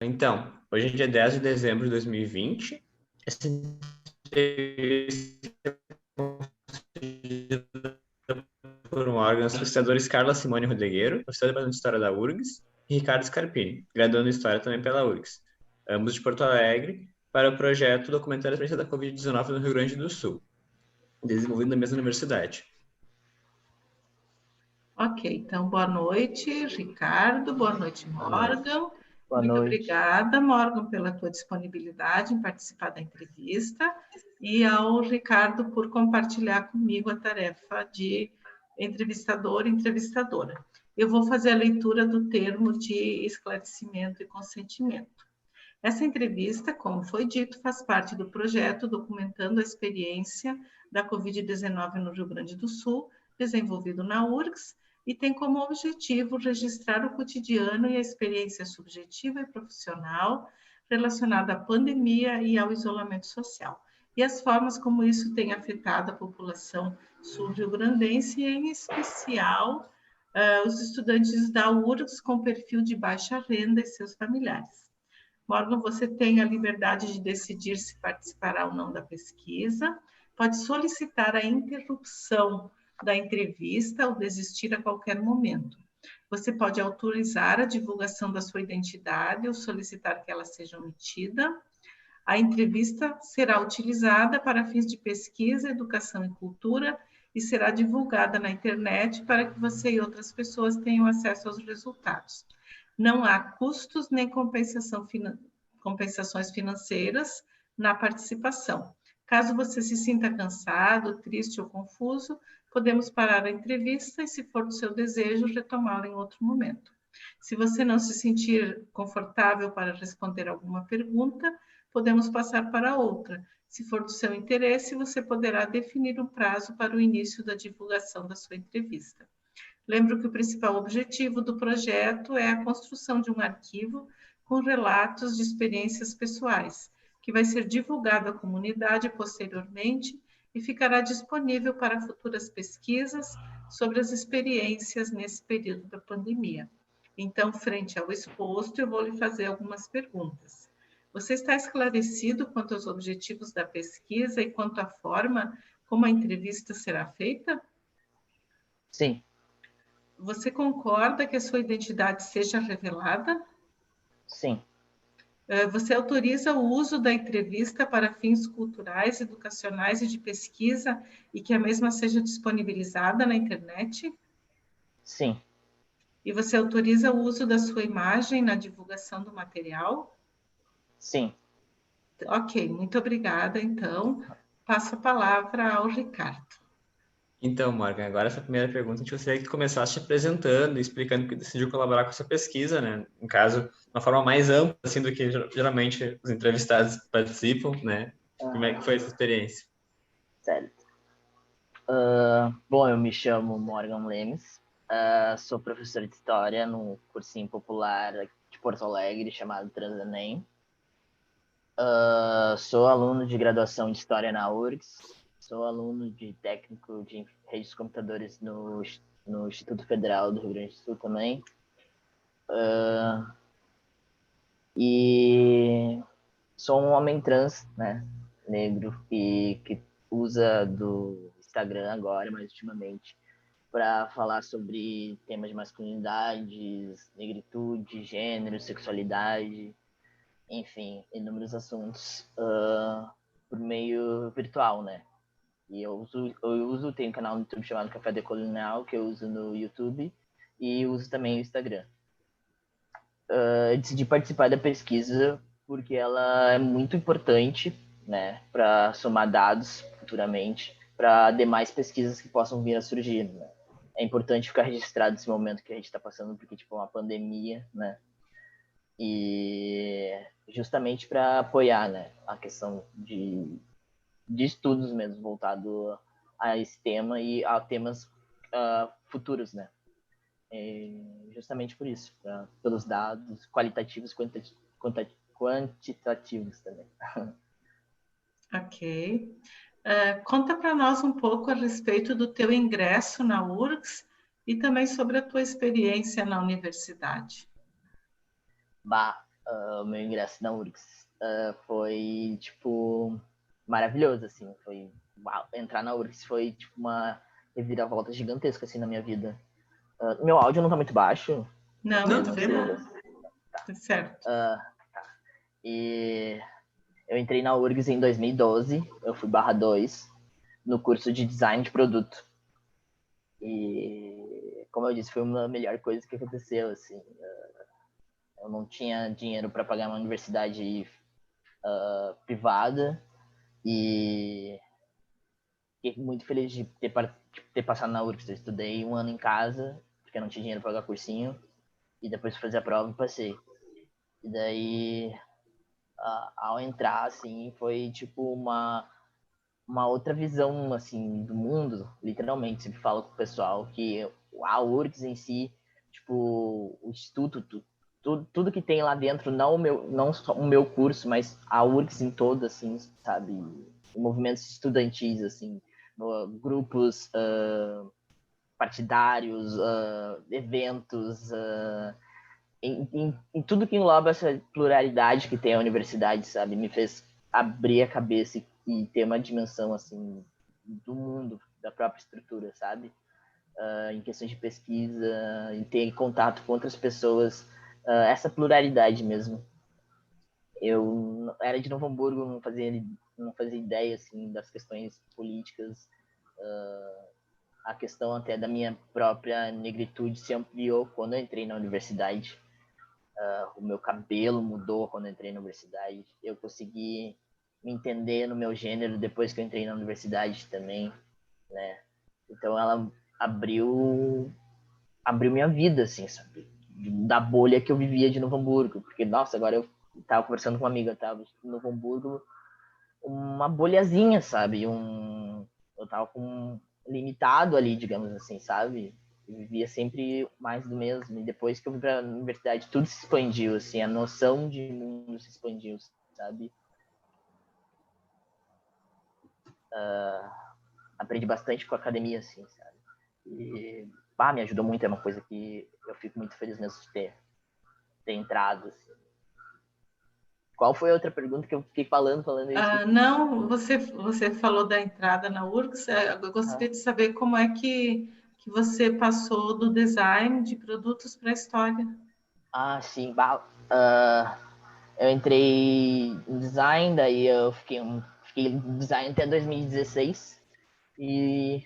Então, hoje é dia 10 de dezembro de 2020. Essa entrevista é concedida por um órgão dos pesquisadores Carla Simone Rodegueiro, professor do Departamento de História da URGS, e Ricardo Scarpini, graduando em História também pela URGS, ambos de Porto Alegre, para o projeto Documentário da Experiência da Covid-19 no Rio Grande do Sul, desenvolvido na mesma universidade. Ok, então boa noite, Ricardo, boa noite, Morgan. Boa Muito noite. obrigada, Morgan, pela tua disponibilidade em participar da entrevista e ao Ricardo por compartilhar comigo a tarefa de entrevistador e entrevistadora. Eu vou fazer a leitura do termo de esclarecimento e consentimento. Essa entrevista, como foi dito, faz parte do projeto Documentando a Experiência da Covid-19 no Rio Grande do Sul, desenvolvido na URGS, e tem como objetivo registrar o cotidiano e a experiência subjetiva e profissional relacionada à pandemia e ao isolamento social, e as formas como isso tem afetado a população sul-rio-grandense, e em especial os estudantes da URGS com perfil de baixa renda e seus familiares. Morgan, você tem a liberdade de decidir se participará ou não da pesquisa, pode solicitar a interrupção da entrevista ou desistir a qualquer momento. Você pode autorizar a divulgação da sua identidade ou solicitar que ela seja omitida. A entrevista será utilizada para fins de pesquisa, educação e cultura e será divulgada na internet para que você e outras pessoas tenham acesso aos resultados. Não há custos nem compensações financeiras na participação. Caso você se sinta cansado, triste ou confuso, podemos parar a entrevista e, se for do seu desejo, retomá-la em outro momento. Se você não se sentir confortável para responder alguma pergunta, podemos passar para outra. Se for do seu interesse, você poderá definir um prazo para o início da divulgação da sua entrevista. Lembro que o principal objetivo do projeto é a construção de um arquivo com relatos de experiências pessoais, que vai ser divulgado à comunidade posteriormente e ficará disponível para futuras pesquisas sobre as experiências nesse período da pandemia. Então, frente ao exposto, eu vou lhe fazer algumas perguntas. Você está esclarecido quanto aos objetivos da pesquisa e quanto à forma como a entrevista será feita? Sim. Você concorda que a sua identidade seja revelada? Sim. Você autoriza o uso da entrevista para fins culturais, educacionais e de pesquisa e que a mesma seja disponibilizada na internet? Sim. E você autoriza o uso da sua imagem na divulgação do material? Sim. Ok, muito obrigada. Então, passo a palavra ao Ricardo. Então, Morgan, agora essa primeira pergunta, a gente gostaria que começasse te apresentando e explicando que decidiu colaborar com essa pesquisa, né? No caso, de uma forma mais ampla, assim, do que geralmente os entrevistados participam, né? Como é que foi essa experiência? Certo. Bom, eu me chamo Morgan Lemes, sou professor de História no cursinho popular de Porto Alegre chamado Transenem. Sou aluno de graduação de História na URGS, sou aluno de técnico de redes de computadores no Instituto Federal do Rio Grande do Sul também. E sou um homem trans, né, negro, e que usa do Instagram agora, mais ultimamente, para falar sobre temas de masculinidades, negritude, gênero, sexualidade, enfim, inúmeros assuntos por meio virtual, né? E tenho um canal no YouTube chamado Café Decolonial, que eu uso no YouTube, e uso também o Instagram. Decidi participar da pesquisa porque ela é muito importante, né, para somar dados futuramente para demais pesquisas que possam vir a surgir, né? É importante ficar registrado esse momento que a gente está passando, porque tipo é uma pandemia, né? E justamente para apoiar, né, a questão de estudos mesmo voltado a esse tema e a temas futuros, né? Justamente por isso, pelos dados qualitativos e quantitativos também. Ok. Conta para nós um pouco a respeito do teu ingresso na URGS e também sobre a tua experiência na universidade. o meu ingresso na URGS foi, tipo, maravilhoso, assim. Foi, uau, entrar na URGS foi, tipo, uma reviravolta gigantesca, assim, na minha vida. Meu áudio não tá muito baixo? Não, Não, tá tá bem bem. bom. Tá certo. E eu entrei na URGS em 2012, eu fui /2, no curso de design de produto. E, como eu disse, foi uma melhor coisa que aconteceu, assim. Eu não tinha dinheiro para pagar uma universidade privada e fiquei muito feliz de ter passado na URGS. Eu estudei um ano em casa, porque eu não tinha dinheiro para pagar cursinho, e depois fui fazer a prova e passei. E daí, ao entrar, assim, foi tipo uma outra visão, assim, do mundo, literalmente. Sempre falo com o pessoal que a URGS em si, tipo, o instituto, tudo que tem lá dentro, não só o meu curso, mas a URGS em todo, assim, sabe? Movimentos estudantis, assim, grupos partidários, eventos, em tudo que engloba essa pluralidade que tem a universidade, sabe? Me fez abrir a cabeça e ter uma dimensão, assim, do mundo, da própria estrutura, sabe? Em questões de pesquisa, em ter contato com outras pessoas, essa pluralidade mesmo. Eu era de Novo Hamburgo, não fazia ideia, assim, das questões políticas, a questão até da minha própria negritude se ampliou quando eu entrei na universidade. O meu cabelo mudou quando eu entrei na universidade. Eu consegui me entender no meu gênero depois que eu entrei na universidade também, né? Então ela abriu minha vida, assim, sabe? Da bolha que eu vivia de Novo Hamburgo. Porque, nossa, agora eu tava conversando com uma amiga, eu tava em Novo Hamburgo, uma bolhazinha, sabe? Eu tava com limitado ali, digamos assim, sabe? Eu vivia sempre mais do mesmo. E depois que eu vim pra universidade, tudo se expandiu, assim, a noção de mundo se expandiu, sabe? Aprendi bastante com a academia, assim, sabe? E, me ajudou muito, é uma coisa que eu fico muito feliz mesmo de ter entrado, assim. Qual foi a outra pergunta que eu fiquei falando isso? Não, você falou da entrada na URGS. Eu gostaria de saber como é que você passou do design de produtos para a história. Sim. Eu entrei em design, daí eu fiquei em design até 2016. E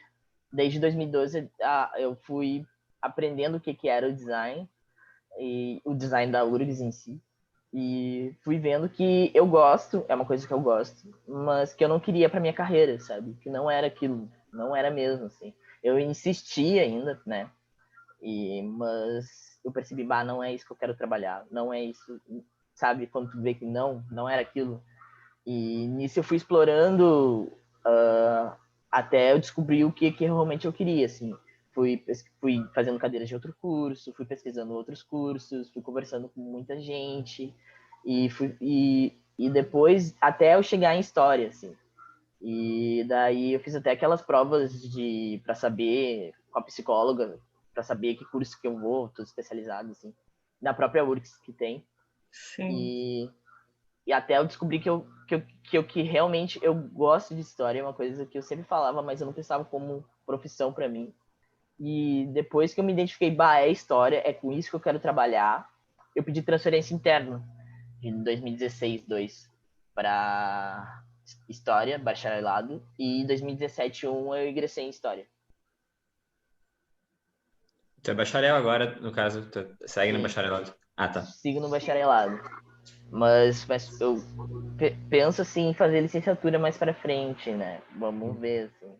desde 2012 eu fui aprendendo o que era o design, e o design da URGS em si. E fui vendo que eu gosto, é uma coisa que eu gosto, mas que eu não queria para minha carreira, sabe? Que não era aquilo, não era mesmo, assim. Eu insisti ainda, né? Mas eu percebi, não é isso que eu quero trabalhar, não é isso, sabe? Quando tu vê que não era aquilo. E nisso eu fui explorando até eu descobrir o que realmente eu queria, assim. Fui fazendo cadeiras de outro curso, fui pesquisando outros cursos, fui conversando com muita gente e depois até eu chegar em história, assim. E daí eu fiz até aquelas provas para saber com a psicóloga, para saber que curso que eu vou, tudo especializado, assim, na própria URGS que tem. Sim. E até eu descobri que realmente eu gosto de história, é uma coisa que eu sempre falava, mas eu não pensava como profissão para mim. E depois que eu me identifiquei, é história, é com isso que eu quero trabalhar, eu pedi transferência interna de 2016, 2 para história, bacharelado, e em 2017, eu ingressei em história. Tu é bacharel agora, no caso, tu segue no Sim, bacharelado. Ah, tá. sigo no bacharelado. Mas eu penso assim em fazer licenciatura mais para frente, né? Vamos ver, assim.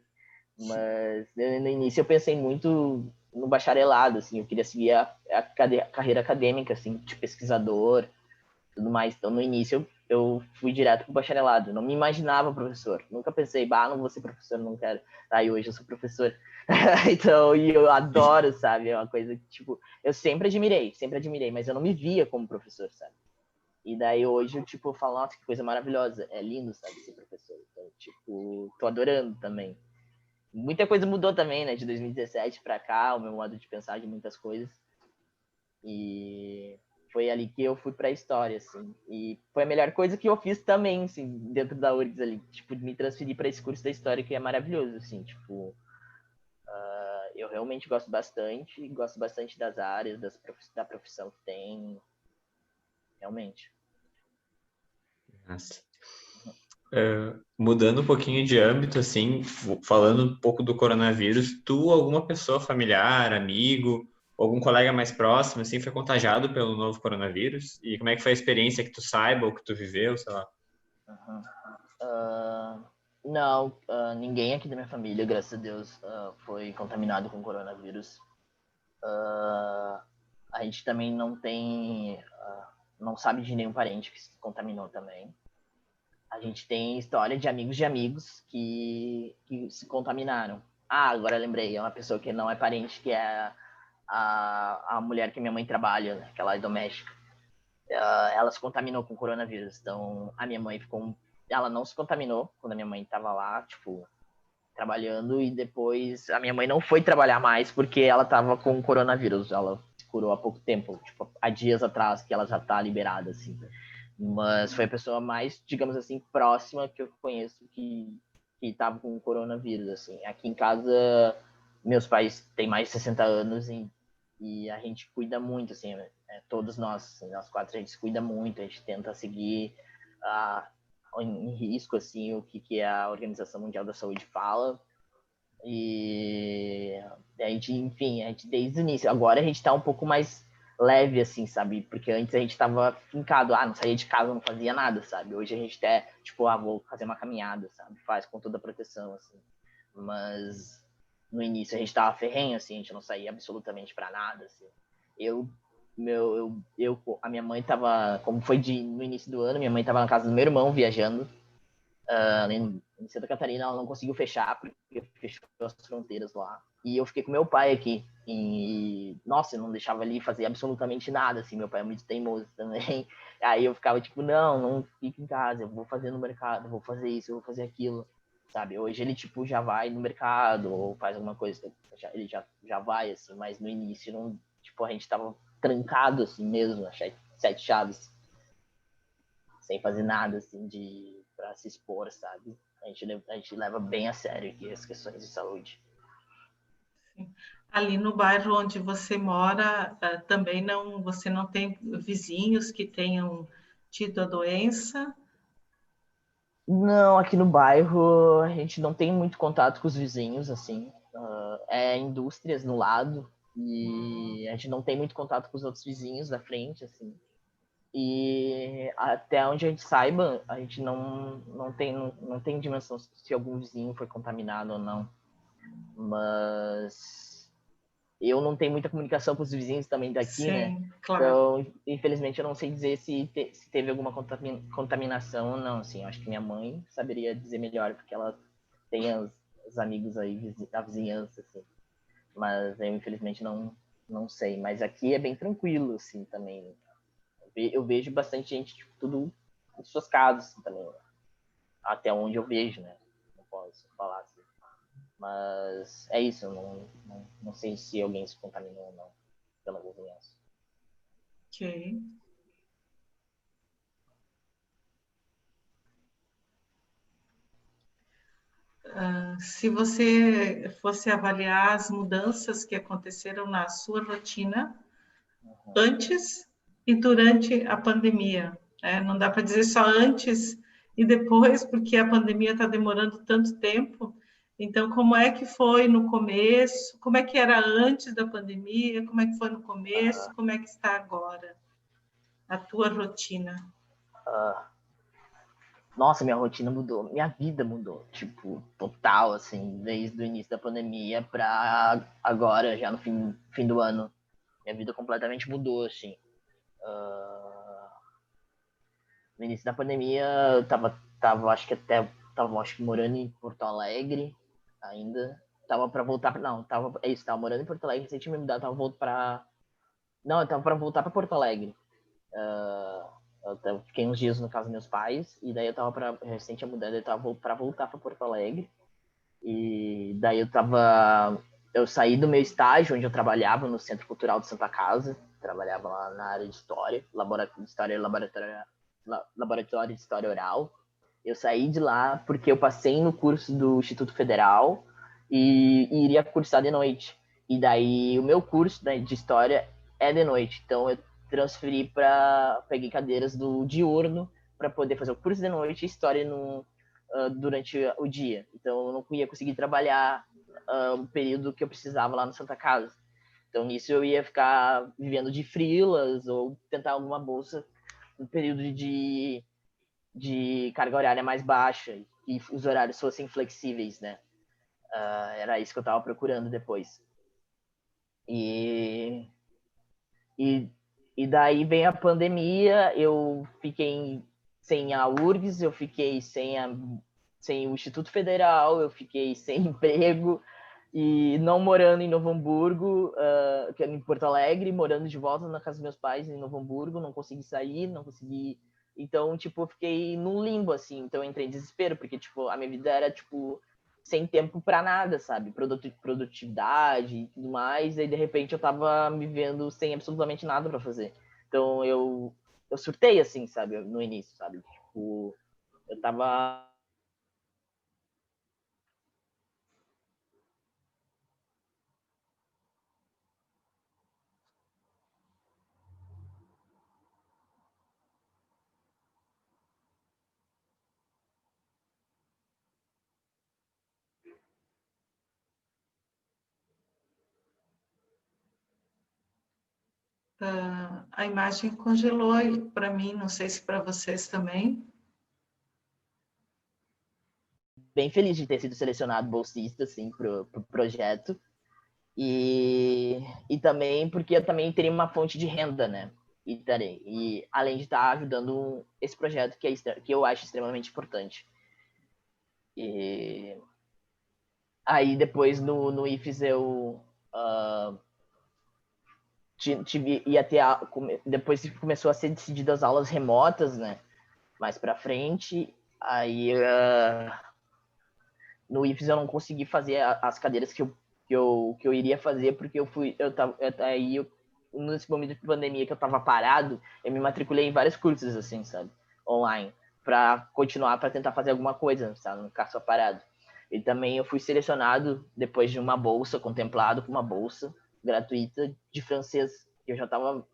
Mas no início eu pensei muito no bacharelado, assim, eu queria seguir a carreira acadêmica, assim, de pesquisador, tudo mais. Então no início eu fui direto pro bacharelado, não me imaginava professor, nunca pensei, não vou ser professor, não quero. Aí hoje eu sou professor. Então, e eu adoro, sabe? É uma coisa que, tipo, eu sempre admirei, mas eu não me via como professor, sabe? E daí hoje eu, tipo, falo, nossa, que coisa maravilhosa, é lindo, sabe, ser professor. Então, tipo, tô adorando também. Muita coisa mudou também, né, de 2017 para cá, o meu modo de pensar de muitas coisas. E foi ali que eu fui pra história, assim. E foi a melhor coisa que eu fiz também, assim, dentro da URGS ali. Tipo, me transferir para esse curso da história, que é maravilhoso, assim. Tipo, eu realmente gosto bastante das áreas, da profissão que tem, realmente. Nossa. Mudando um pouquinho de âmbito, assim, falando um pouco do coronavírus, tu, alguma pessoa familiar, amigo, algum colega mais próximo, assim, foi contagiado pelo novo coronavírus? E como é que foi a experiência que tu saiba ou que tu viveu, sei lá? Uhum. Não, ninguém aqui da minha família, graças a Deus, foi contaminado com coronavírus. A gente também não sabe de nenhum parente que se contaminou também. A gente tem história de amigos que se contaminaram. Agora eu lembrei, é uma pessoa que não é parente, que é a mulher que minha mãe trabalha, né, que ela é doméstica. Ela se contaminou com coronavírus. Então, a minha mãe ficou... Ela não se contaminou quando a minha mãe estava lá, tipo, trabalhando. E depois a minha mãe não foi trabalhar mais porque ela estava com coronavírus. Ela se curou há pouco tempo, tipo, há dias atrás que ela já está liberada, assim. Mas foi a pessoa mais, digamos assim, próxima que eu conheço que estava com coronavírus, assim. Aqui em casa, meus pais têm mais de 60 anos e a gente cuida muito, assim, todos nós, assim, nós quatro, a gente se cuida muito, a gente tenta seguir em risco, assim, o que a Organização Mundial da Saúde fala. E a gente, enfim, a gente desde o início, agora a gente tá um pouco mais leve, assim, sabe? Porque antes a gente tava fincado, não saía de casa, não fazia nada, sabe? Hoje a gente até, tipo, vou fazer uma caminhada, sabe? Faz com toda a proteção, assim. Mas no início a gente tava ferrenho, assim, a gente não saía absolutamente pra nada, assim. A minha mãe tava, como foi no início do ano, minha mãe tava na casa do meu irmão viajando, em Santa Catarina. Ela não conseguiu fechar, porque fechou as fronteiras lá. E eu fiquei com meu pai aqui. E, nossa, eu não deixava ele fazer absolutamente nada, assim. Meu pai é muito teimoso também. Aí eu ficava tipo, não fica em casa, eu vou fazer no mercado, eu vou fazer isso, eu vou fazer aquilo, sabe? Hoje ele, tipo, já vai no mercado ou faz alguma coisa, ele já vai, assim. Mas no início, não, tipo, a gente tava trancado, assim mesmo, sete chaves, sem fazer nada, assim, pra se expor, sabe? A gente leva bem a sério aqui as questões de saúde. Sim. Ali no bairro onde você mora, também você não tem vizinhos que tenham tido a doença? Não, aqui no bairro a gente não tem muito contato com os vizinhos, assim. É indústrias no lado e a gente não tem muito contato com os outros vizinhos da frente, assim. E até onde a gente saiba, a gente não tem dimensão se algum vizinho foi contaminado ou não. Mas eu não tenho muita comunicação com os vizinhos também daqui, né? Sim, claro. Então, infelizmente, eu não sei dizer se teve alguma contaminação ou não, assim. Eu acho que minha mãe saberia dizer melhor, porque ela tem os amigos aí, a vizinhança, assim. Mas eu, infelizmente, não sei. Mas aqui é bem tranquilo, assim, também. Eu vejo bastante gente, tipo, tudo em suas casas, assim, também. Até onde eu vejo, né? Não posso falar assim. Mas é isso, eu não sei se alguém se contaminou ou não pela vizinhança. Ok. Se você fosse avaliar as mudanças que aconteceram na sua rotina antes e durante a pandemia, né? Não dá para dizer só antes e depois, porque a pandemia está demorando tanto tempo. Então, como é que foi no começo? Como é que era antes da pandemia? Como é que foi no começo? Como é que está agora a tua rotina? Nossa, minha rotina mudou, minha vida mudou, tipo, total, assim, desde o início da pandemia pra agora, já no fim do ano. Minha vida completamente mudou, assim. No início da pandemia, eu tava, acho que morando em Porto Alegre ainda. Tava pra voltar pra, não, tava morando em Porto Alegre, sem tinha me mudado, eu tava pra voltar pra Porto Alegre. Eu fiquei uns dias no casa dos meus pais, e daí recente tinha mudado, eu tava pra voltar pra Porto Alegre. E daí eu saí do meu estágio, onde eu trabalhava no Centro Cultural de Santa Casa, trabalhava lá na área de história, laboratório de história oral. Eu saí de lá porque eu passei no curso do Instituto Federal e iria cursar de noite. E daí o meu curso, né, de história é de noite, então eu peguei cadeiras do diurno para poder fazer o curso de noite e história durante o dia. Então eu não ia conseguir trabalhar o período que eu precisava lá na Santa Casa. Então nisso eu ia ficar vivendo de freelas ou tentar alguma bolsa no período de carga horária mais baixa e os horários fossem flexíveis, né? Era isso que eu estava procurando depois. E, e, e daí vem a pandemia, eu fiquei sem a URGS, eu fiquei sem o Instituto Federal, eu fiquei sem emprego e não morando em Novo Hamburgo, que é em Porto Alegre, morando de volta na casa dos meus pais em Novo Hamburgo, não consegui sair, não consegui. Então, tipo, eu fiquei num limbo, assim, então eu entrei em desespero, porque, tipo, a minha vida era, tipo, sem tempo para nada, sabe? Produtividade e tudo mais, e aí, de repente, eu tava me vendo sem absolutamente nada para fazer. Então, eu surtei, assim, sabe, no início, sabe? Tipo, eu tava A imagem congelou para mim, não sei se para vocês também. bem feliz de ter sido selecionado bolsista, assim, pro projeto. E também porque eu também teria uma fonte de renda, né? E além de estar ajudando esse projeto que eu acho extremamente importante. E aí depois no IFES eu ia ter depois começou a ser decidido as aulas remotas, né? Mais para frente, aí no IFES eu não consegui fazer as cadeiras que eu iria fazer porque nesse momento de pandemia que eu tava parado, eu me matriculei em vários cursos assim, sabe, online, para continuar, para tentar fazer alguma coisa, sabe, não ficar só parado. E também eu fui selecionado depois de uma bolsa, contemplado com uma bolsa gratuita de francês, que eu já tava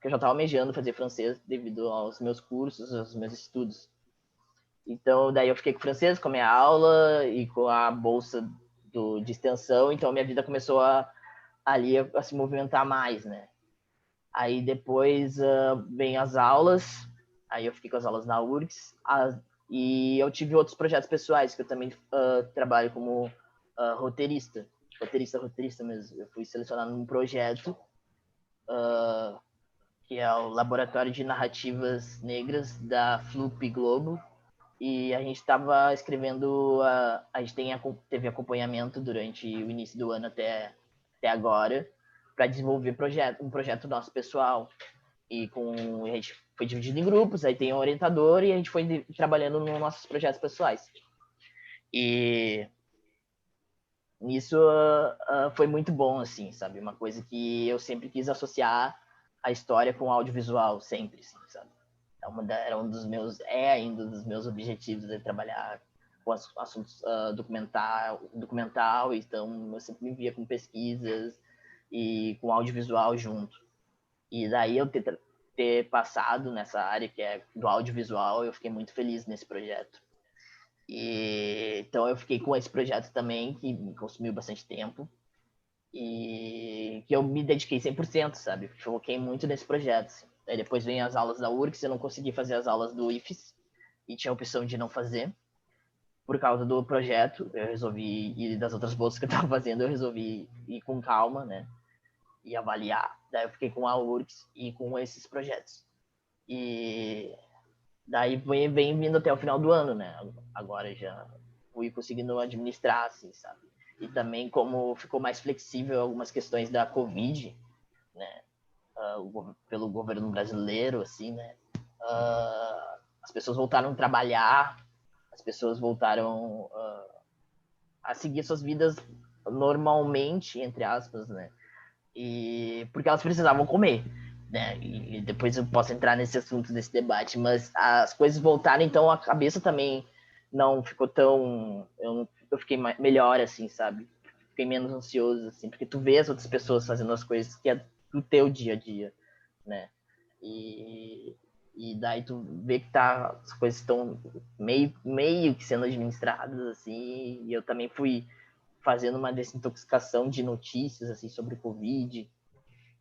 que eu já estava almejando fazer francês devido aos meus cursos, aos meus estudos. Então, daí eu fiquei com o francês, com a minha aula e com a bolsa de extensão, então minha vida começou ali a se movimentar mais, né? Aí depois vem as aulas, aí eu fiquei com as aulas na URGS, e eu tive outros projetos pessoais, que eu também trabalho como roteirista mesmo. Eu fui selecionado num projeto que é o Laboratório de Narrativas Negras da Flup Globo, e a gente estava escrevendo, a gente teve acompanhamento durante o início do ano até agora, para desenvolver um projeto nosso pessoal. A gente foi dividido em grupos, aí tem um orientador e a gente foi trabalhando nos nossos projetos pessoais. E nisso foi muito bom, assim, sabe? Uma coisa que eu sempre quis associar a história com o audiovisual, sempre, assim, sabe? Era um dos meus, ainda um dos meus objetivos de trabalhar com assuntos documental, então eu sempre me via com pesquisas e com audiovisual junto. E daí eu ter passado nessa área que é do audiovisual, eu fiquei muito feliz nesse projeto. Então eu fiquei com esse projeto também, que me consumiu bastante tempo, e que eu me dediquei 100%, sabe? Foquei muito nesse projeto. Assim. Aí depois vem as aulas da URGS, eu não consegui fazer as aulas do IFES, e tinha a opção de não fazer, por causa do projeto. Eu resolvi, e das outras bolsas que eu estava fazendo, eu resolvi ir com calma, né? E avaliar. Daí eu fiquei com a URGS e com esses projetos. E daí vem vindo até o final do ano, né? Agora já fui conseguindo administrar, assim, sabe? E também como ficou mais flexível algumas questões da Covid, né? Pelo governo brasileiro, assim, né? As pessoas voltaram a trabalhar, as pessoas voltaram a seguir suas vidas normalmente, entre aspas, né? e porque elas precisavam comer, né? E depois eu posso entrar nesse assunto, desse debate, mas as coisas voltaram, então a cabeça também não ficou tão... Eu fiquei melhor, assim, sabe? Fiquei menos ansioso, assim, porque tu vê as outras pessoas fazendo as coisas que é do teu dia a dia, né? E, e daí tu vê que as coisas estão meio que sendo administradas, assim, e eu também fui fazendo uma desintoxicação de notícias, assim, sobre o Covid,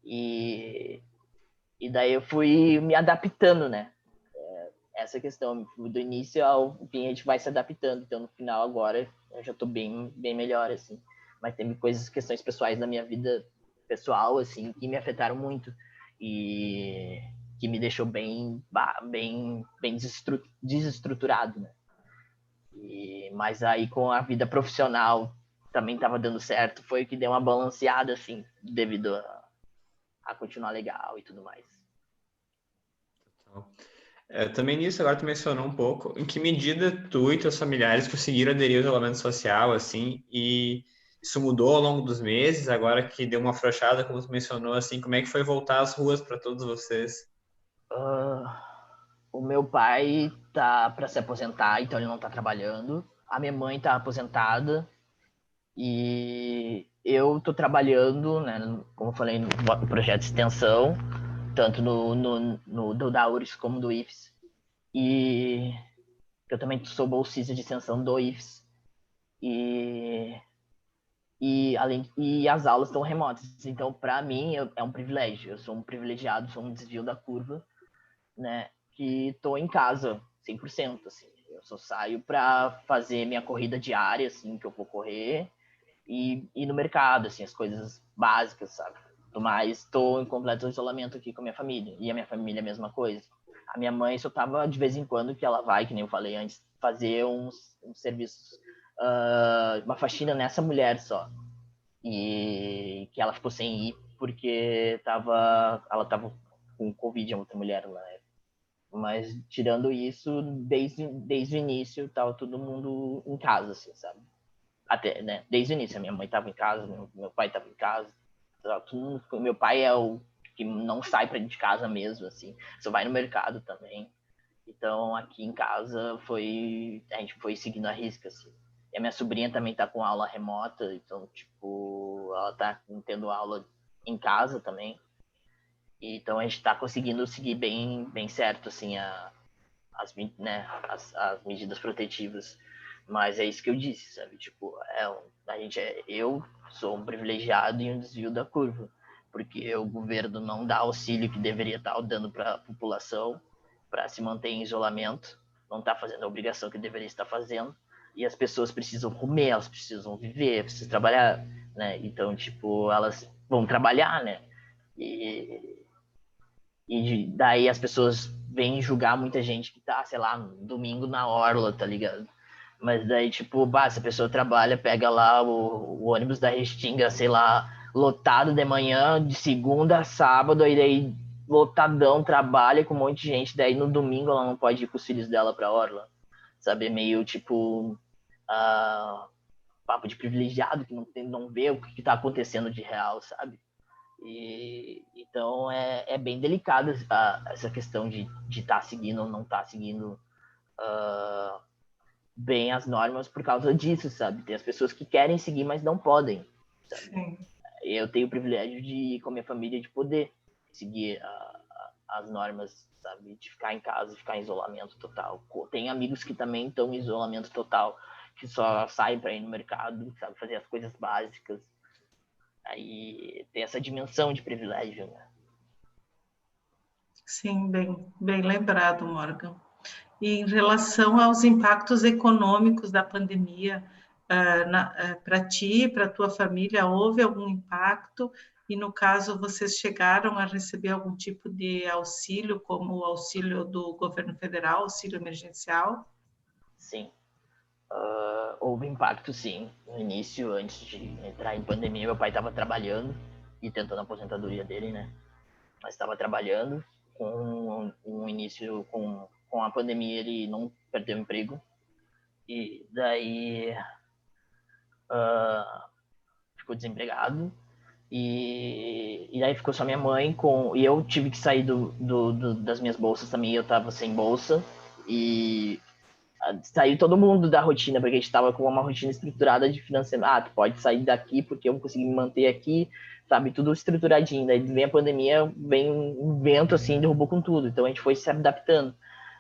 e, e daí eu fui me adaptando, né? Essa questão, do início ao fim, a gente vai se adaptando, então no final agora eu já tô bem melhor, assim, mas teve questões pessoais da minha vida pessoal, assim, que me afetaram muito, e que me deixou bem desestruturado, né? Mas aí com a vida profissional também estava dando certo, foi o que deu uma balanceada, assim, devido a continuar legal e tudo mais. Também nisso, agora tu mencionou um pouco, em que medida tu e teus familiares conseguiram aderir ao isolamento social, assim, e isso mudou ao longo dos meses, agora que deu uma afrouxada, como tu mencionou, assim, como é que foi voltar às ruas para todos vocês? O meu pai tá para se aposentar, então ele não tá trabalhando. A minha mãe tá aposentada e eu tô trabalhando, né, como eu falei, no projeto de extensão, tanto do da URGS como do IFES. E eu também sou bolsista de extensão do IFES. E, e as aulas estão remotas. Então, para mim, é um privilégio. Eu sou um privilegiado, sou um desvio da curva, né? Que tô em casa 100%, assim. Eu só saio para fazer minha corrida diária, assim, que eu vou correr, e no mercado, assim, as coisas básicas, sabe? Mas estou em completo isolamento aqui com a minha família. E a minha família é a mesma coisa. A minha mãe só tava de vez em quando que ela vai, que nem eu falei antes, fazer uns serviços, uma faxina nessa mulher só. E que ela ficou sem ir porque ela tava com Covid, a outra mulher lá. Mas tirando isso, desde o início, tava todo mundo em casa, assim, sabe? Até, né? Desde o início, a minha mãe tava em casa, meu pai tava em casa. Meu pai é o que não sai pra dentro de casa mesmo, assim. Só vai no mercado também. Então, aqui em casa, a gente foi seguindo a risca, assim. E a minha sobrinha também tá com aula remota, então, tipo, ela tá tendo aula em casa também. Então, a gente tá conseguindo seguir bem certo, assim, né, as medidas protetivas. Mas é isso que eu disse, sabe? Tipo, eu sou um privilegiado e um desvio da curva, porque o governo não dá auxílio que deveria estar dando para a população para se manter em isolamento, não está fazendo a obrigação que deveria estar fazendo, e as pessoas precisam comer, elas precisam viver, precisam trabalhar, né? Então, tipo, elas vão trabalhar, né? E, e daí as pessoas vêm julgar muita gente que tá, sei lá, no domingo na orla, tá ligado? Mas daí, tipo, se a pessoa trabalha, pega lá o ônibus da Restinga, sei lá, lotado de manhã, de segunda a sábado, e daí lotadão, trabalha com um monte de gente, daí no domingo ela não pode ir com os filhos dela pra orla, sabe? É meio, tipo, papo de privilegiado, que não vê o que tá acontecendo de real, sabe? Então é bem delicado essa questão de estar seguindo ou não estar seguindo bem as normas por causa disso, sabe? Tem as pessoas que querem seguir, mas não podem, sabe? Sim. Eu tenho o privilégio de ir com a minha família, de poder seguir as normas, sabe? De ficar em casa, de ficar em isolamento total. Tem amigos que também estão em isolamento total, que só saem para ir no mercado, sabe? Fazer as coisas básicas. Aí tem essa dimensão de privilégio, né? Sim, bem lembrado, Morgan. E em relação aos impactos econômicos da pandemia, para ti, para a tua família, houve algum impacto? E no caso, vocês chegaram a receber algum tipo de auxílio, como o auxílio do governo federal, auxílio emergencial? Sim. Houve impacto, sim. No início, antes de entrar em pandemia, meu pai estava trabalhando e tentando a aposentadoria dele, né? Mas estava trabalhando. Com um início, com a pandemia, ele não perdeu o emprego. E daí ficou desempregado. E daí ficou só minha mãe e eu tive que sair das minhas bolsas também, eu tava sem bolsa. E saiu todo mundo da rotina, porque a gente tava com uma rotina estruturada de financiamento. Tu pode sair daqui porque eu vou conseguir me manter aqui, sabe? Tudo estruturadinho. Daí vem a pandemia, vem um vento assim, derrubou com tudo. Então a gente foi se adaptando.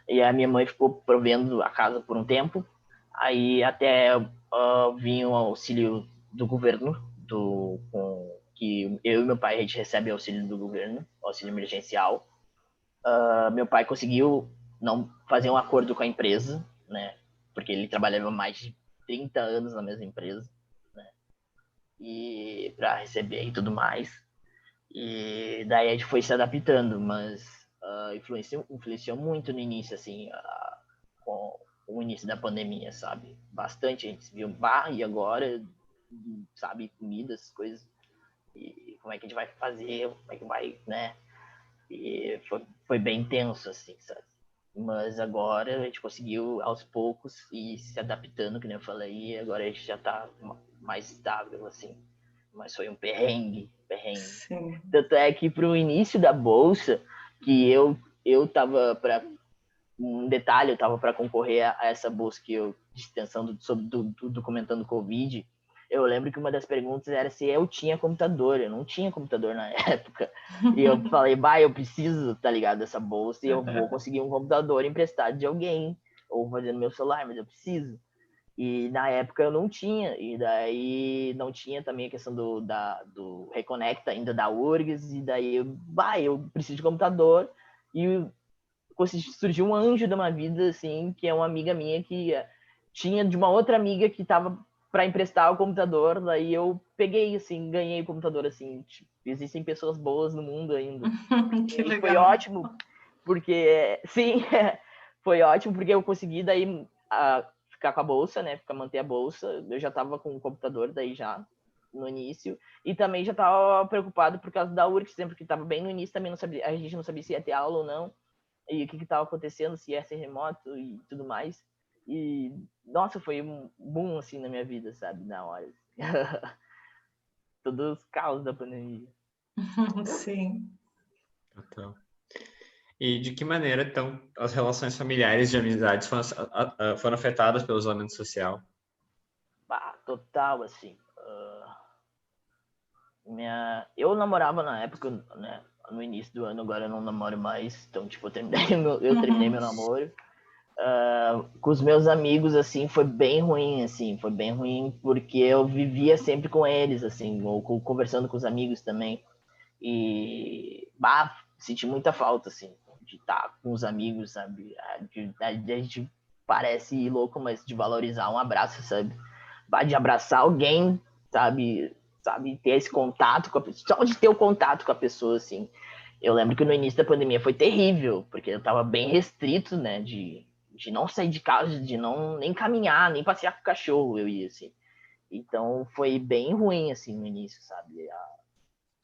E a minha mãe ficou provendo a casa por um tempo. Aí até vir o auxílio do governo, que eu e meu pai a gente recebe auxílio do governo, auxílio emergencial. Meu pai conseguiu não fazer um acordo com a empresa, né? Porque ele trabalhava mais de 30 anos na mesma empresa, né? E para receber e tudo mais. E daí a gente foi se adaptando, mas influenciou muito no início, assim, com o início da pandemia, sabe? Bastante, a gente viu, e agora, sabe, comidas, coisas, e como é que a gente vai fazer, como é que vai, né? E foi bem tenso, assim, sabe? Mas agora a gente conseguiu aos poucos ir se adaptando, que nem eu falei, e agora a gente já tá mais estável, assim. Mas foi um perrengue, perrengue. Sim. Tanto é que pro início da bolsa, que eu tava para um detalhe, eu tava para concorrer a essa bolsa que eu de extensão do documentando Covid. Eu lembro que uma das perguntas era se eu tinha computador. Eu não tinha computador na época. E eu falei, eu preciso, tá ligado, dessa bolsa e eu vou conseguir um computador emprestado de alguém ou fazer no meu celular, mas eu preciso. E na época eu não tinha, e daí não tinha também a questão do Reconecta ainda da URGS, e daí eu preciso de computador, e surgiu um anjo da minha vida, assim, que é uma amiga minha que tinha de uma outra amiga que tava para emprestar o computador, daí eu peguei, assim, ganhei o computador, assim, tipo, existem pessoas boas no mundo ainda. Que E foi legal. ótimo, porque, sim, foi ótimo, porque eu consegui daí ficar com a bolsa, né, manter a bolsa, eu já tava com o computador daí já, no início, e também já tava preocupado por causa da URGS, porque tava bem no início, também não sabia, a gente não sabia se ia ter aula ou não, e o que estava acontecendo, se ia ser remoto e tudo mais. E, nossa, foi um boom, assim, na minha vida, sabe, na hora. Todos os caos da pandemia. Sim. Então, e de que maneira, então, as relações familiares de amizades foram afetadas pelo isolamento social? Total, assim. Eu namorava na época, né, no início do ano, agora eu não namoro mais. Então, tipo, eu terminei meu namoro. Com os meus amigos, assim, foi bem ruim, assim, foi bem ruim porque eu vivia sempre com eles, assim, ou conversando com os amigos também. E, senti muita falta, assim, de estar com os amigos, sabe? A gente parece louco, mas de valorizar um abraço, sabe? De abraçar alguém, sabe? Ter esse contato com a pessoa, só de ter o contato com a pessoa, assim. Eu lembro que no início da pandemia foi terrível, porque eu tava bem restrito, né, de não sair de casa, de não nem caminhar, nem passear com o cachorro, eu ia, assim. Então foi bem ruim, assim, no início, sabe?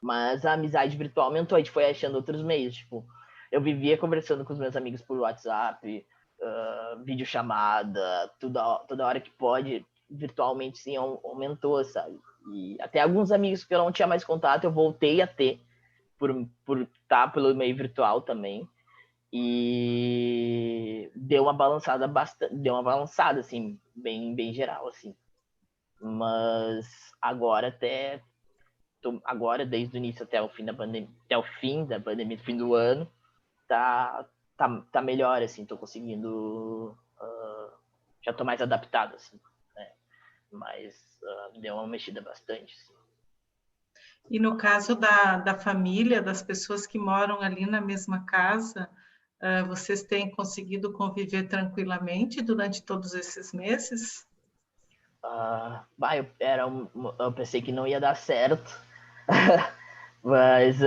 Mas a amizade virtual aumentou, a gente foi achando outros meios, tipo, eu vivia conversando com os meus amigos por WhatsApp, videochamada, toda hora que pode, virtualmente, sim, aumentou, sabe? E até alguns amigos que eu não tinha mais contato, eu voltei a ter, por estar pelo meio virtual também. E deu uma balançada assim, bem geral, assim. Mas agora, desde o início até o fim da pandemia, fim do ano, tá melhor, assim, tô conseguindo, já tô mais adaptado, assim, né? Mas deu uma mexida bastante, assim. E no caso da família, das pessoas que moram ali na mesma casa, vocês têm conseguido conviver tranquilamente durante todos esses meses? Eu pensei que não ia dar certo, mas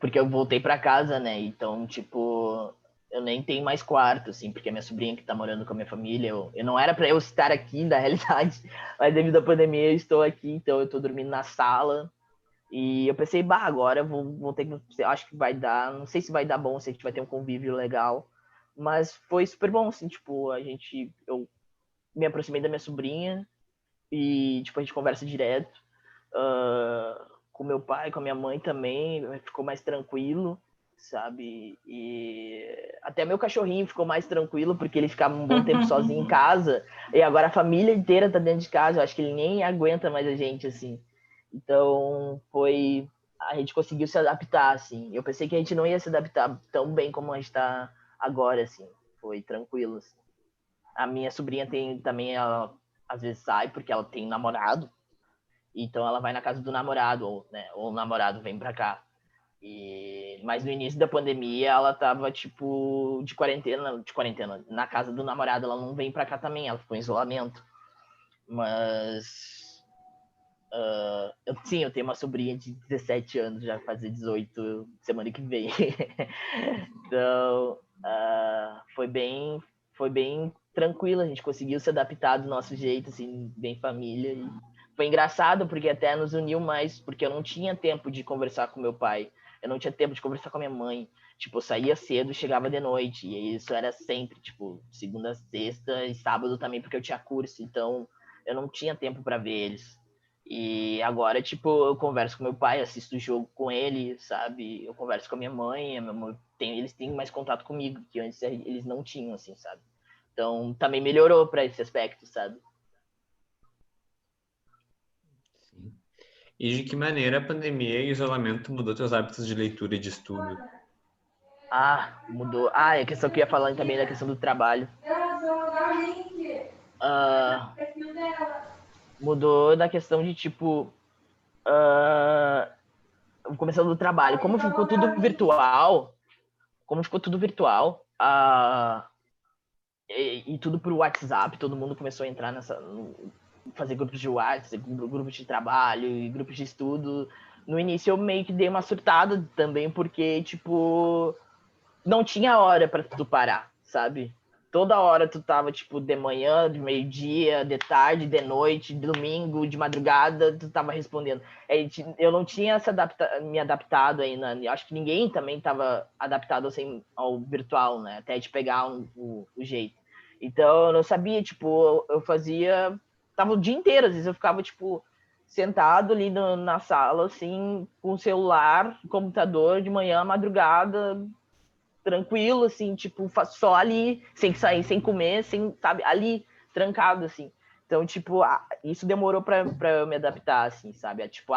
porque eu voltei para casa, né? Então, tipo, eu nem tenho mais quarto, assim, porque a minha sobrinha que tá morando com a minha família, eu não era para eu estar aqui, na realidade, mas devido à pandemia eu estou aqui, então eu tô dormindo na sala. E eu pensei, agora eu vou ter que. Eu acho que vai dar. Não sei se vai dar bom, se a gente vai ter um convívio legal. Mas foi super bom, assim, tipo, eu me aproximei da minha sobrinha e, tipo, a gente conversa direto. com meu pai, com a minha mãe também, ficou mais tranquilo, sabe? E até meu cachorrinho ficou mais tranquilo, porque ele ficava um bom tempo sozinho em casa, e agora a família inteira tá dentro de casa, eu acho que ele nem aguenta mais a gente, assim. Então, a gente conseguiu se adaptar, assim. Eu pensei que a gente não ia se adaptar tão bem como a gente tá agora, assim. Foi tranquilo, assim. A minha sobrinha tem também, ela às vezes sai porque ela tem namorado, então ela vai na casa do namorado, ou o namorado vem pra cá. Mas no início da pandemia ela tava, tipo, de quarentena, na casa do namorado, ela não vem pra cá também, ela ficou em isolamento. Mas eu tenho uma sobrinha de 17 anos, já vai fazer 18 semana que vem. Então, foi bem tranquilo, a gente conseguiu se adaptar do nosso jeito, assim, bem família. E foi engraçado, porque até nos uniu mais, porque eu não tinha tempo de conversar com meu pai, eu não tinha tempo de conversar com a minha mãe. Tipo, eu saía cedo e chegava de noite, e isso era sempre, tipo, segunda, sexta e sábado também, porque eu tinha curso, então eu não tinha tempo para ver eles. E agora, tipo, eu converso com meu pai, assisto o jogo com ele, sabe? Eu converso com a minha mãe eles têm mais contato comigo, que antes eles não tinham, assim, sabe? Então, também melhorou para esse aspecto, sabe? Sim. E de que maneira a pandemia e o isolamento mudou teus hábitos de leitura e de estudo? Mudou. É a questão que eu ia falar também da questão do trabalho. Ah, mudou da questão de, tipo, começando do trabalho. Como ficou tudo virtual, e tudo por WhatsApp, todo mundo começou a entrar fazer grupos de WhatsApp, grupos de trabalho e grupos de estudo. No início eu meio que dei uma surtada também, porque, tipo, não tinha hora pra tu parar, sabe? Toda hora tu tava, tipo, de manhã, de meio-dia, de tarde, de noite, de domingo, de madrugada, tu tava respondendo. Eu não tinha me adaptado ainda. Eu acho que ninguém também tava adaptado assim, ao virtual, né? Até de pegar o jeito. Então, eu não sabia, tipo, eu fazia... Tava o dia inteiro, às vezes eu ficava, tipo, sentado ali na sala, assim, com o celular, computador, de manhã, madrugada, tranquilo, assim, tipo, só ali, sem sair, sem comer, sem, sabe, ali, trancado, assim. Então, tipo, isso demorou pra eu me adaptar, assim, sabe? Tipo,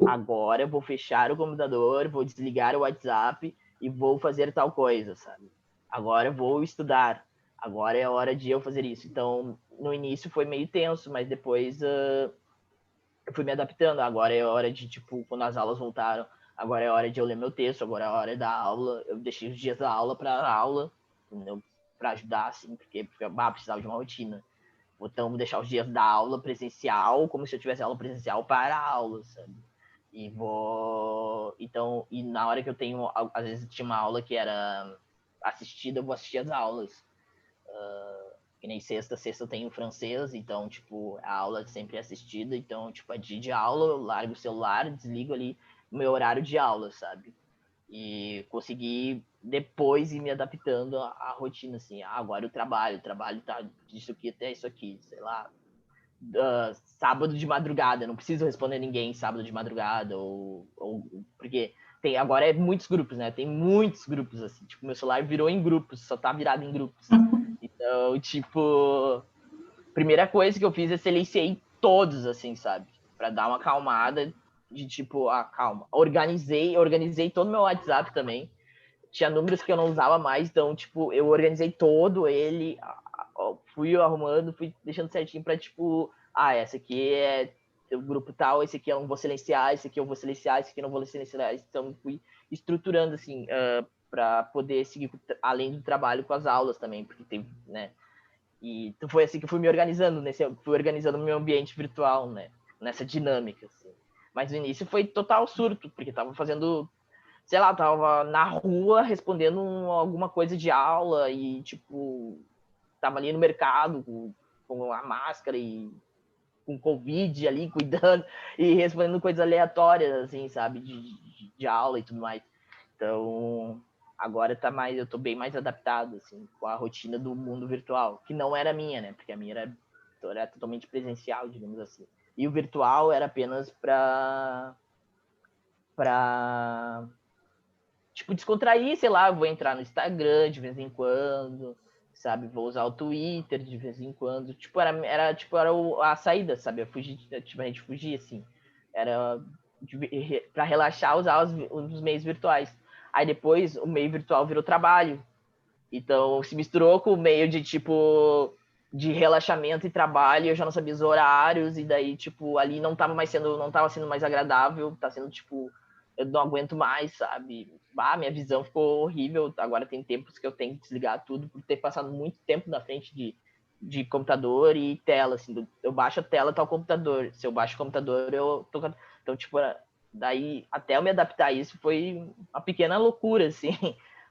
agora eu vou fechar o computador, vou desligar o WhatsApp e vou fazer tal coisa, sabe? Agora eu vou estudar, agora é a hora de eu fazer isso. Então, no início foi meio tenso, mas depois eu fui me adaptando. Agora é hora de, tipo, quando as aulas voltaram, agora é hora de eu ler meu texto, agora é hora da aula. Eu deixei os dias da aula para aula, entendeu? Para ajudar, assim, porque precisava de uma rotina. Então, vou deixar os dias da aula presencial, como se eu tivesse aula presencial para a aula, sabe? E vou. Então, e na hora que eu tenho. Às vezes tinha uma aula que era assistida, eu vou assistir as aulas. Que nem sexta eu tenho francês, então, tipo, a aula é sempre assistida, então, tipo, a dia de aula, eu largo o celular, desligo ali o meu horário de aula, sabe? E consegui depois ir me adaptando à rotina, assim, agora o trabalho tá disso aqui até isso aqui, sei lá, sábado de madrugada, não preciso responder ninguém sábado de madrugada, porque agora é muitos grupos, né? Tem muitos grupos, assim, tipo, meu celular virou em grupos, só tá virado em grupos. Então, tipo, primeira coisa que eu fiz é silenciei todos, assim, sabe? Pra dar uma acalmada de tipo, calma. Organizei todo o meu WhatsApp também. Tinha números que eu não usava mais, então, tipo, eu organizei todo ele, fui arrumando, fui deixando certinho pra, tipo, essa aqui é o grupo tal, esse aqui eu não vou silenciar, esse aqui eu vou silenciar, esse aqui eu não vou silenciar. Então, fui estruturando, assim, para poder seguir além do trabalho com as aulas também, porque tem, né? E então foi assim que eu fui me organizando, fui organizando o meu ambiente virtual, né? Nessa dinâmica, assim. Mas no início foi total surto, porque tava fazendo, sei lá, tava na rua respondendo alguma coisa de aula e, tipo, tava ali no mercado com a máscara e com Covid ali, cuidando e respondendo coisas aleatórias, assim, sabe, de aula e tudo mais. Então, agora eu tô bem mais adaptado, assim, com a rotina do mundo virtual, que não era minha, né, porque a minha era totalmente presencial, digamos assim. E o virtual era apenas para pra, tipo, descontrair, sei lá, vou entrar no Instagram de vez em quando, sabe? Vou usar o Twitter de vez em quando. Tipo, era a saída, sabe? Eu fugi, tipo, a gente fugia, assim. Era para relaxar, usar os meios virtuais. Aí depois o meio virtual virou trabalho. Então se misturou com o meio de, tipo, de relaxamento e trabalho, eu já não sabia os horários, e daí, tipo, ali não tava sendo mais agradável, tá sendo, tipo, eu não aguento mais, sabe? Minha visão ficou horrível, agora tem tempos que eu tenho que desligar tudo, por ter passado muito tempo na frente de computador e tela, assim, eu baixo a tela, tá o computador, se eu baixo o computador, eu tô... Então, tipo, daí, até eu me adaptar a isso, foi uma pequena loucura, assim,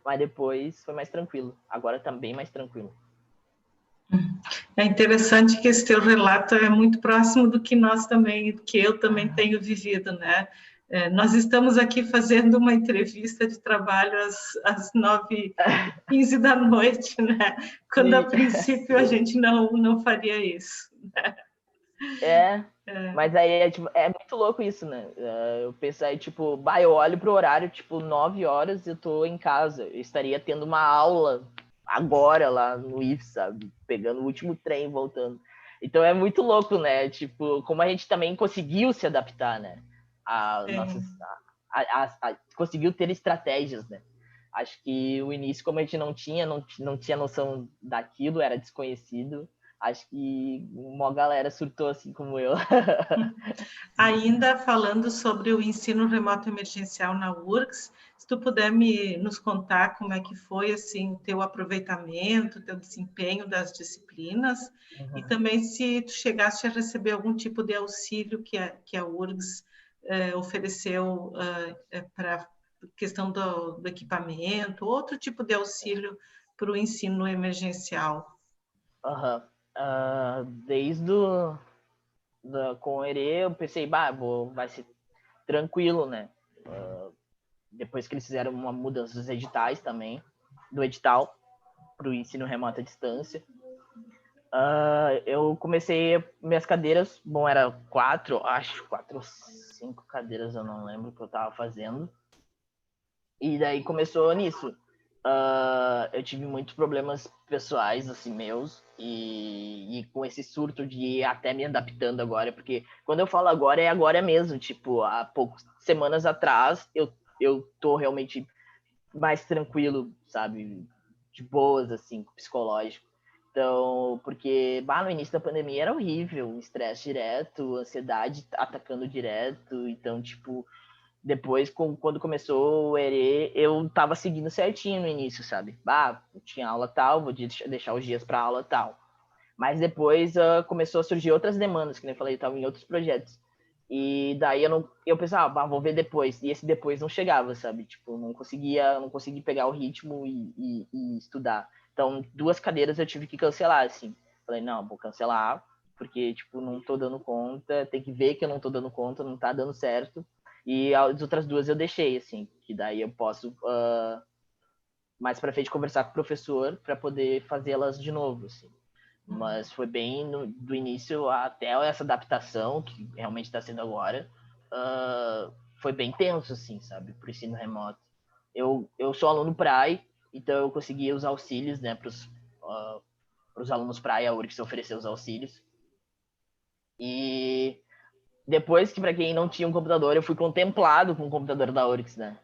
mas depois foi mais tranquilo, agora tá bem mais tranquilo. É interessante que esse teu relato é muito próximo do que que eu também tenho vivido, né? Nós estamos aqui fazendo uma entrevista de trabalho às 9h15 da noite, né? Quando a princípio a gente não faria isso, né? Mas aí é muito louco isso, né? Eu penso aí, tipo, eu olho pro horário, tipo, 9 horas eu tô em casa. Eu estaria tendo uma aula agora lá no IF, sabe? Pegando o último trem, voltando. Então é muito louco, né? Tipo, como a gente também conseguiu se adaptar, né? Conseguiu ter estratégias, né? Acho que o início, como a gente não tinha noção daquilo, era desconhecido. Acho que uma galera surtou assim como eu. Ainda falando sobre o ensino remoto emergencial na URGS, se tu puder nos contar como é que foi assim, o teu aproveitamento, o teu desempenho das disciplinas, e também se tu chegaste a receber algum tipo de auxílio que a URGS ofereceu para questão do equipamento, outro tipo de auxílio para o ensino emergencial. Desde com o ERE, eu pensei, vai ser tranquilo, né? Depois que eles fizeram uma mudança dos editais também, do edital para o ensino remoto à distância. Eu comecei minhas cadeiras, era 4 ou 5 cadeiras, eu não lembro o que eu estava fazendo. E daí começou nisso. Eu tive muitos problemas pessoais, assim, meus, e com esse surto de ir até me adaptando agora, porque quando eu falo agora, é agora mesmo, tipo, há poucas semanas atrás, eu tô realmente mais tranquilo, sabe, de boas, assim, psicológico. Então, porque, no início da pandemia era horrível, estresse direto, ansiedade atacando direto, então, tipo, depois, quando começou o ERE, eu tava seguindo certinho no início, sabe? Eu tinha aula tal, vou deixar os dias para aula tal. Mas depois começou a surgir outras demandas, que nem eu falei, eu tava em outros projetos. E daí eu pensava, vou ver depois. E esse depois não chegava, sabe? Tipo, não consegui pegar o ritmo e estudar. Então, 2 cadeiras eu tive que cancelar, assim. Falei, não, vou cancelar, porque, tipo, não tô dando conta, tem que ver que eu não tô dando conta, não tá dando certo. E as outras 2 eu deixei, assim, que daí eu posso mais pra frente conversar com o professor para poder fazê-las de novo, assim. Mas foi bem do início até essa adaptação, que realmente está sendo agora, foi bem tenso, assim, sabe, pro ensino remoto. Eu sou aluno PRAE, então eu consegui os auxílios, né, pros alunos PRAE, a URGS ofereceu os auxílios. E depois que, para quem não tinha um computador, eu fui contemplado com o computador da URGS, né?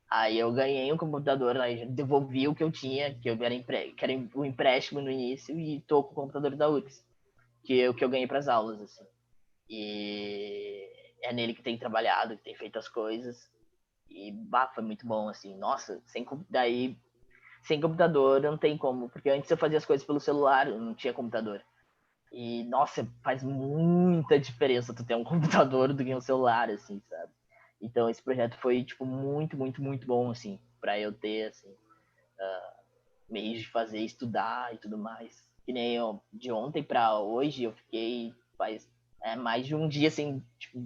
Aí eu ganhei um computador, aí devolvi o que eu tinha, que era o empréstimo no início, e tô com o computador da URGS, que é o que eu ganhei para as aulas, assim. E é nele que tem trabalhado, que tem feito as coisas. E foi muito bom, assim. Nossa, sem computador não tem como, porque antes eu fazia as coisas pelo celular, eu não tinha computador. E, nossa, faz muita diferença tu ter um computador do que um celular, assim, sabe? Então, esse projeto foi, tipo, muito, muito, muito bom, assim, pra eu ter, assim, meios de fazer, estudar e tudo mais. Que nem eu, de ontem pra hoje, eu fiquei, mais de um dia, assim, tipo,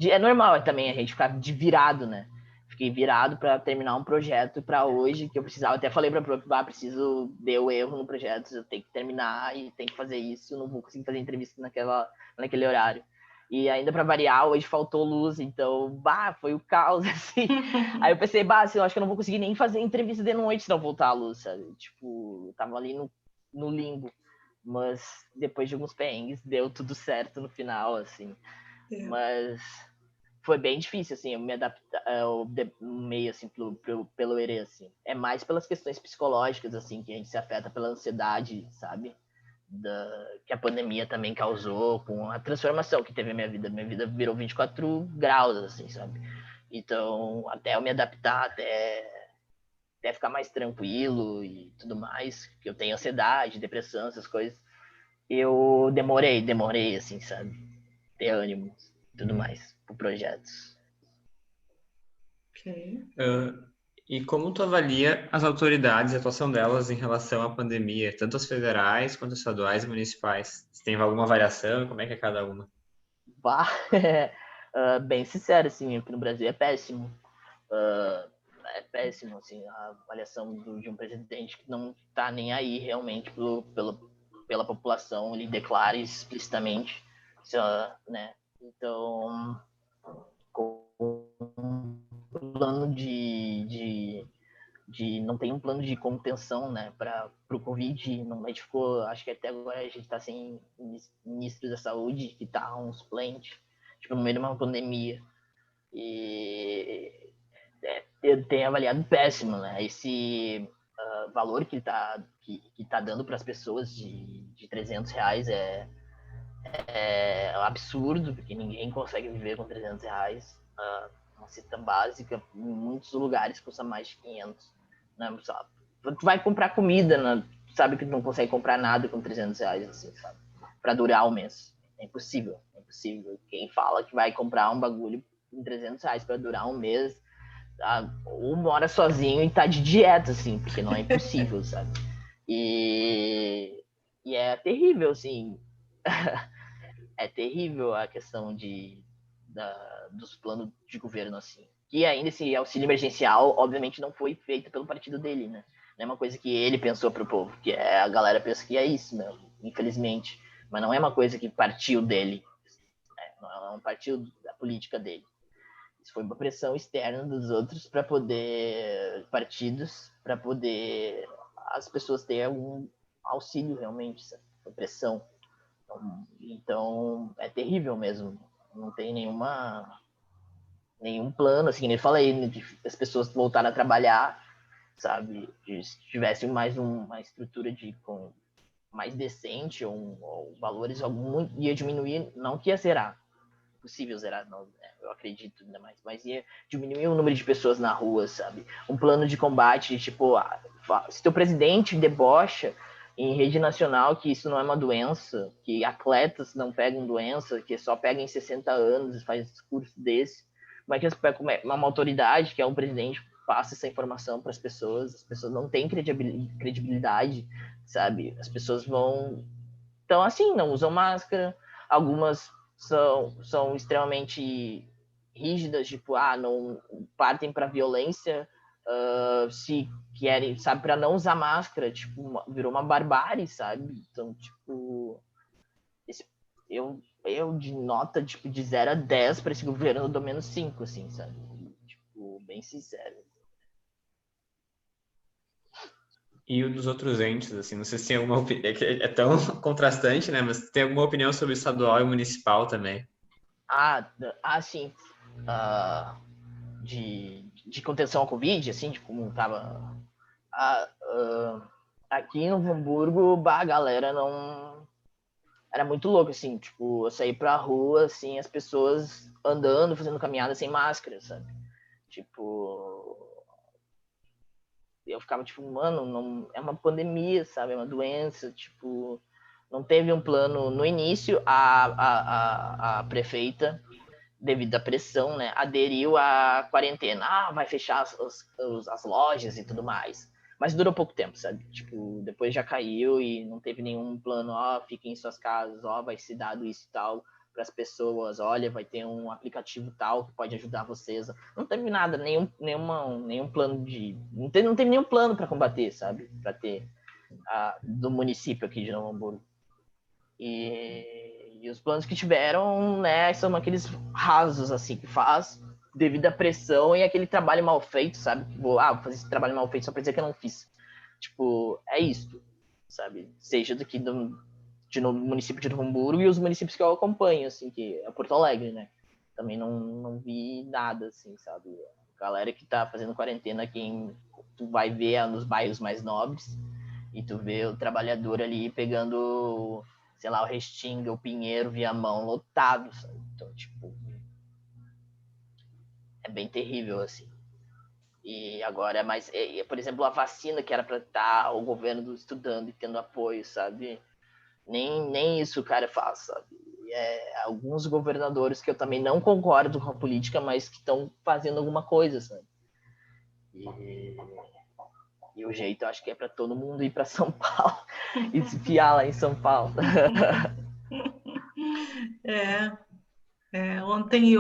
é normal também a gente ficar de virado, né? Fiquei virado para terminar um projeto para hoje, que eu precisava. Até falei para o próprio, preciso, deu erro no projeto, eu tenho que terminar e tenho que fazer isso, não vou conseguir fazer entrevista naquele horário. E ainda para variar, hoje faltou luz, então, foi o caos, assim. Aí eu pensei, assim, eu acho que eu não vou conseguir nem fazer entrevista de noite se não voltar a luz, sabe? Tipo, eu tava ali no limbo. Mas depois de alguns perrengues, deu tudo certo no final, assim. Mas foi bem difícil, assim, eu me adaptar meio, assim, pelo ERE, assim. É mais pelas questões psicológicas, assim, que a gente se afeta pela ansiedade, sabe? Que a pandemia também causou, com a transformação que teve a minha vida. Minha vida virou 24 graus, assim, sabe? Então, até eu me adaptar, até ficar mais tranquilo e tudo mais, que eu tenho ansiedade, depressão, essas coisas, eu demorei, assim, sabe? Ter ânimo e tudo mais pro projeto. Ok. E como tu avalia as autoridades, a atuação delas em relação à pandemia, tanto as federais quanto as estaduais e municipais? Se tem alguma variação, como é que é cada uma? Bem sincero, assim, aqui no Brasil é péssimo. É péssimo, assim, a avaliação de um presidente que não tá nem aí realmente pela população, ele declara explicitamente, né? Então, com um plano não tem um plano de contenção, né, para o Covid, não, a gente ficou, acho que até agora a gente está sem ministro da saúde, que tá um suplente, tipo, no meio de uma pandemia, e eu tenho avaliado péssimo, né, esse valor que tá dando para as pessoas de R$300 é absurdo, porque ninguém consegue viver com R$300, uma cesta básica, em muitos lugares custa mais de 500, né? Tu vai comprar comida, né? Tu sabe que tu não consegue comprar nada com R$300, assim, sabe? Pra durar um mês. É impossível, é impossível. Quem fala que vai comprar um bagulho com R$300 pra durar um mês, ou mora sozinho e tá de dieta, assim, porque não é impossível, sabe? E é terrível, assim. É terrível a questão dos planos de governo, assim. E ainda esse auxílio emergencial, obviamente, não foi feito pelo partido dele, né? Não é uma coisa que ele pensou pro povo, que a galera pensa que é isso mesmo, infelizmente. Mas não é uma coisa que partiu dele, né? Não é um partido da política dele. Isso foi uma pressão externa dos outros para poder partidos, para poder as pessoas terem algum auxílio realmente, sabe? Foi pressão. Então, é terrível mesmo. Não tem nenhum plano, assim, nem falei, né, de as pessoas voltarem a trabalhar, sabe? Se tivesse uma estrutura com mais decente ou valores algum, ia diminuir, não que ia zerar, possível zerar, não, né? Eu acredito ainda mais, mas ia diminuir o número de pessoas na rua, sabe? Um plano de combate, tipo, se teu presidente debocha em rede nacional que isso não é uma doença, que atletas não pegam doença, que só pegam em 60 anos e faz discurso desse, como é que uma autoridade, que é um presidente, passa essa informação para as pessoas não têm credibilidade, sabe? As pessoas vão... Então, assim, não usam máscara, algumas são extremamente rígidas, tipo, não partem para violência, se querem, sabe, para não usar máscara, tipo, virou uma barbárie, sabe? Então, tipo, eu de nota, tipo, de 0 a 10 para esse governo, eu dou menos 5, assim, sabe? Tipo, bem sincero. E o dos outros entes, assim, não sei se tem alguma opinião, é tão contrastante, né? Mas tem alguma opinião sobre o estadual e o municipal também? Sim. De contenção ao Covid, assim, de como tava aqui no Hamburgo, a galera não... Era muito louco, assim, tipo, eu saí pra rua, assim, as pessoas andando, fazendo caminhada sem máscara, sabe? Tipo, eu ficava tipo, mano, não, é uma pandemia, sabe? É uma doença, tipo, não teve um plano. No início, a prefeita, devido à pressão, né, aderiu à quarentena. Vai fechar as lojas e tudo mais. Mas durou pouco tempo, sabe? Tipo, depois já caiu e não teve nenhum plano, fiquem em suas casas, vai ser dado isso e tal para as pessoas, olha, vai ter um aplicativo tal que pode ajudar vocês. Não teve nada, nenhum plano não teve nenhum plano para combater, sabe? Para ter do município aqui de Novo Hamburgo. E E os planos que tiveram, né, são aqueles rasos, assim, que faz devido à pressão e aquele trabalho mal feito, sabe? Vou fazer esse trabalho mal feito só pra dizer que eu não fiz. Tipo, é isso, sabe? Seja daqui no município de Novo Hamburgo e os municípios que eu acompanho, assim, que é Porto Alegre, né? Também não vi nada, assim, sabe? A galera que tá fazendo quarentena aqui, tu vai ver nos bairros mais nobres e tu vê o trabalhador ali pegando, sei lá, o Restinga, o Pinheiro, Viamão, lotado, sabe? Então, tipo, é bem terrível, assim. E agora é mais, por exemplo, a vacina que era para estar o governo estudando e tendo apoio, sabe? Nem isso o cara faz, sabe? Alguns governadores que eu também não concordo com a política, mas que estão fazendo alguma coisa, sabe? E o jeito, eu acho que é para todo mundo ir para São Paulo e se fiar lá em São Paulo. Ontem e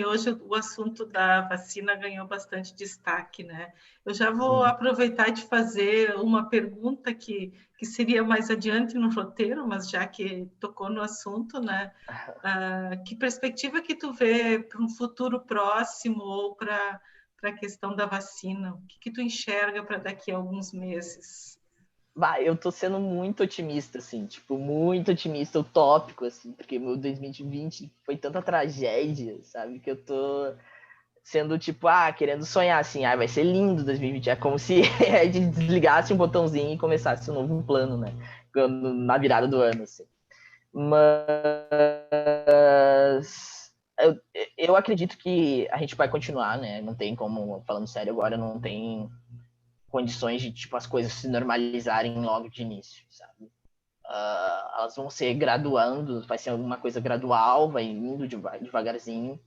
hoje o assunto da vacina ganhou bastante destaque, né? Eu já vou Sim. aproveitar e te fazer uma pergunta que seria mais adiante no roteiro, mas já que tocou no assunto, né? Que perspectiva que tu vê para um futuro próximo ou para a questão da vacina? O que tu enxerga para daqui a alguns meses? Eu tô sendo muito otimista, assim, tipo, muito otimista, utópico, assim, porque meu 2020 foi tanta tragédia, sabe, que eu tô sendo, tipo, querendo sonhar, assim, vai ser lindo 2020, é como se a gente desligasse um botãozinho e começasse um novo plano, né, na virada do ano, assim. Mas eu acredito que a gente vai continuar, né, não tem como, falando sério agora, não tem condições de, tipo, as coisas se normalizarem logo de início, sabe? Elas vão ser graduando, vai ser alguma coisa gradual, vai indo devagarzinho.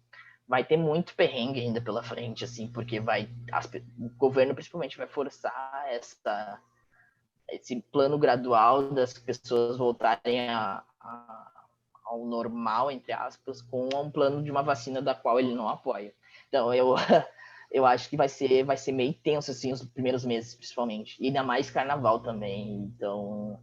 Vai ter muito perrengue ainda pela frente, assim, porque o governo principalmente vai forçar esse plano gradual das pessoas voltarem ao normal, entre aspas, com um plano de uma vacina da qual ele não apoia. Então, eu acho que vai ser meio tenso, assim, os primeiros meses, principalmente. E ainda mais carnaval também. Então,